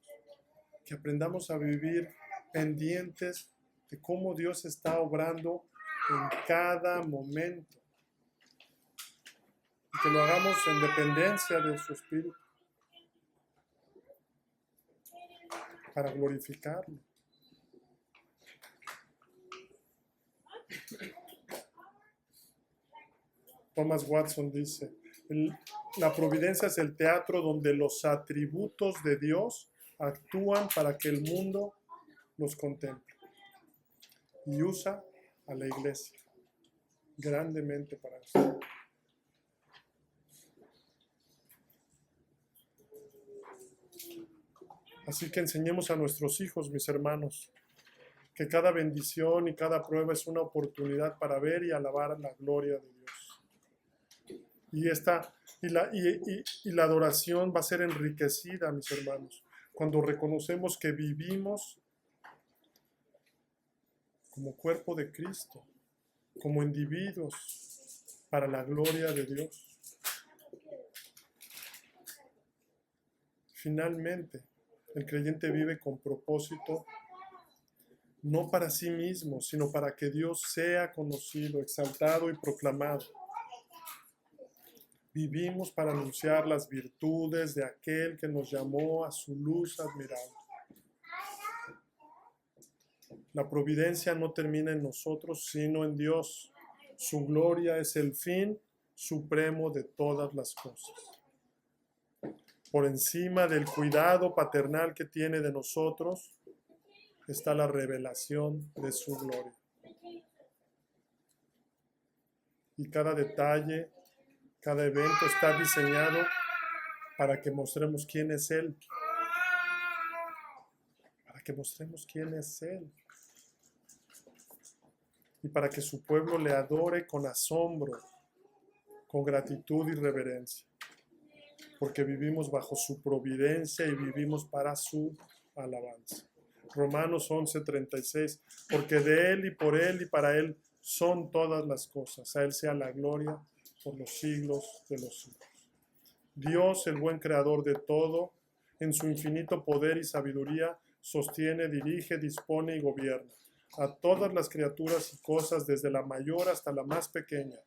Que aprendamos a vivir pendientes de cómo Dios está obrando en cada momento. Y que lo hagamos en dependencia de su Espíritu, para glorificarlo. Thomas Watson dice: la providencia es el teatro donde los atributos de Dios actúan para que el mundo los contemple. Y usa a la iglesia grandemente para eso. Así que enseñemos a nuestros hijos, mis hermanos, que cada bendición y cada prueba es una oportunidad para ver y alabar la gloria de Dios. Y la adoración va a ser enriquecida, mis hermanos, cuando reconocemos que vivimos como cuerpo de Cristo, como individuos para la gloria de Dios. Finalmente, el creyente vive con propósito, no para sí mismo, sino para que Dios sea conocido, exaltado y proclamado. Vivimos para anunciar las virtudes de aquel que nos llamó a su luz admirable. La providencia no termina en nosotros, sino en Dios. Su gloria es el fin supremo de todas las cosas. Por encima del cuidado paternal que tiene de nosotros, está la revelación de su gloria. Y cada detalle, cada evento está diseñado para que mostremos quién es Él. Para que mostremos quién es Él. Y para que su pueblo le adore con asombro, con gratitud y reverencia. Porque vivimos bajo su providencia y vivimos para su alabanza. Romanos 11:36, porque de Él y por Él y para Él son todas las cosas. A Él sea la gloria por los siglos de los siglos. Dios, el buen creador de todo, en su infinito poder y sabiduría, sostiene, dirige, dispone y gobierna a todas las criaturas y cosas, desde la mayor hasta la más pequeña,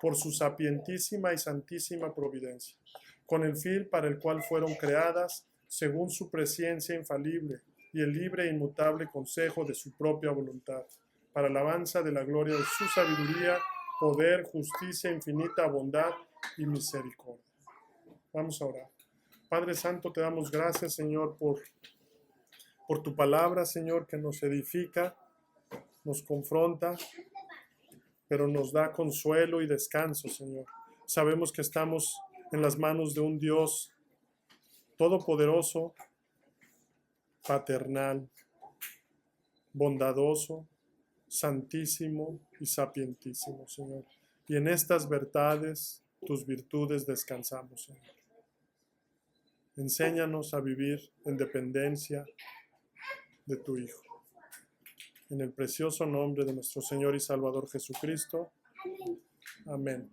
por su sapientísima y santísima providencia, con el fin para el cual fueron creadas, según su presciencia infalible y el libre e inmutable consejo de su propia voluntad, para alabanza de la gloria de su sabiduría, poder, justicia, infinita bondad y misericordia. Vamos a orar. Padre Santo, te damos gracias, Señor, por tu palabra, Señor, que nos edifica, nos confronta, pero nos da consuelo y descanso, Señor. Sabemos que estamos en las manos de un Dios todopoderoso, paternal, bondadoso, santísimo y sapientísimo, Señor. Y en estas verdades, tus virtudes descansamos, Señor. Enséñanos a vivir en dependencia de tu Hijo. En el precioso nombre de nuestro Señor y Salvador Jesucristo. Amén.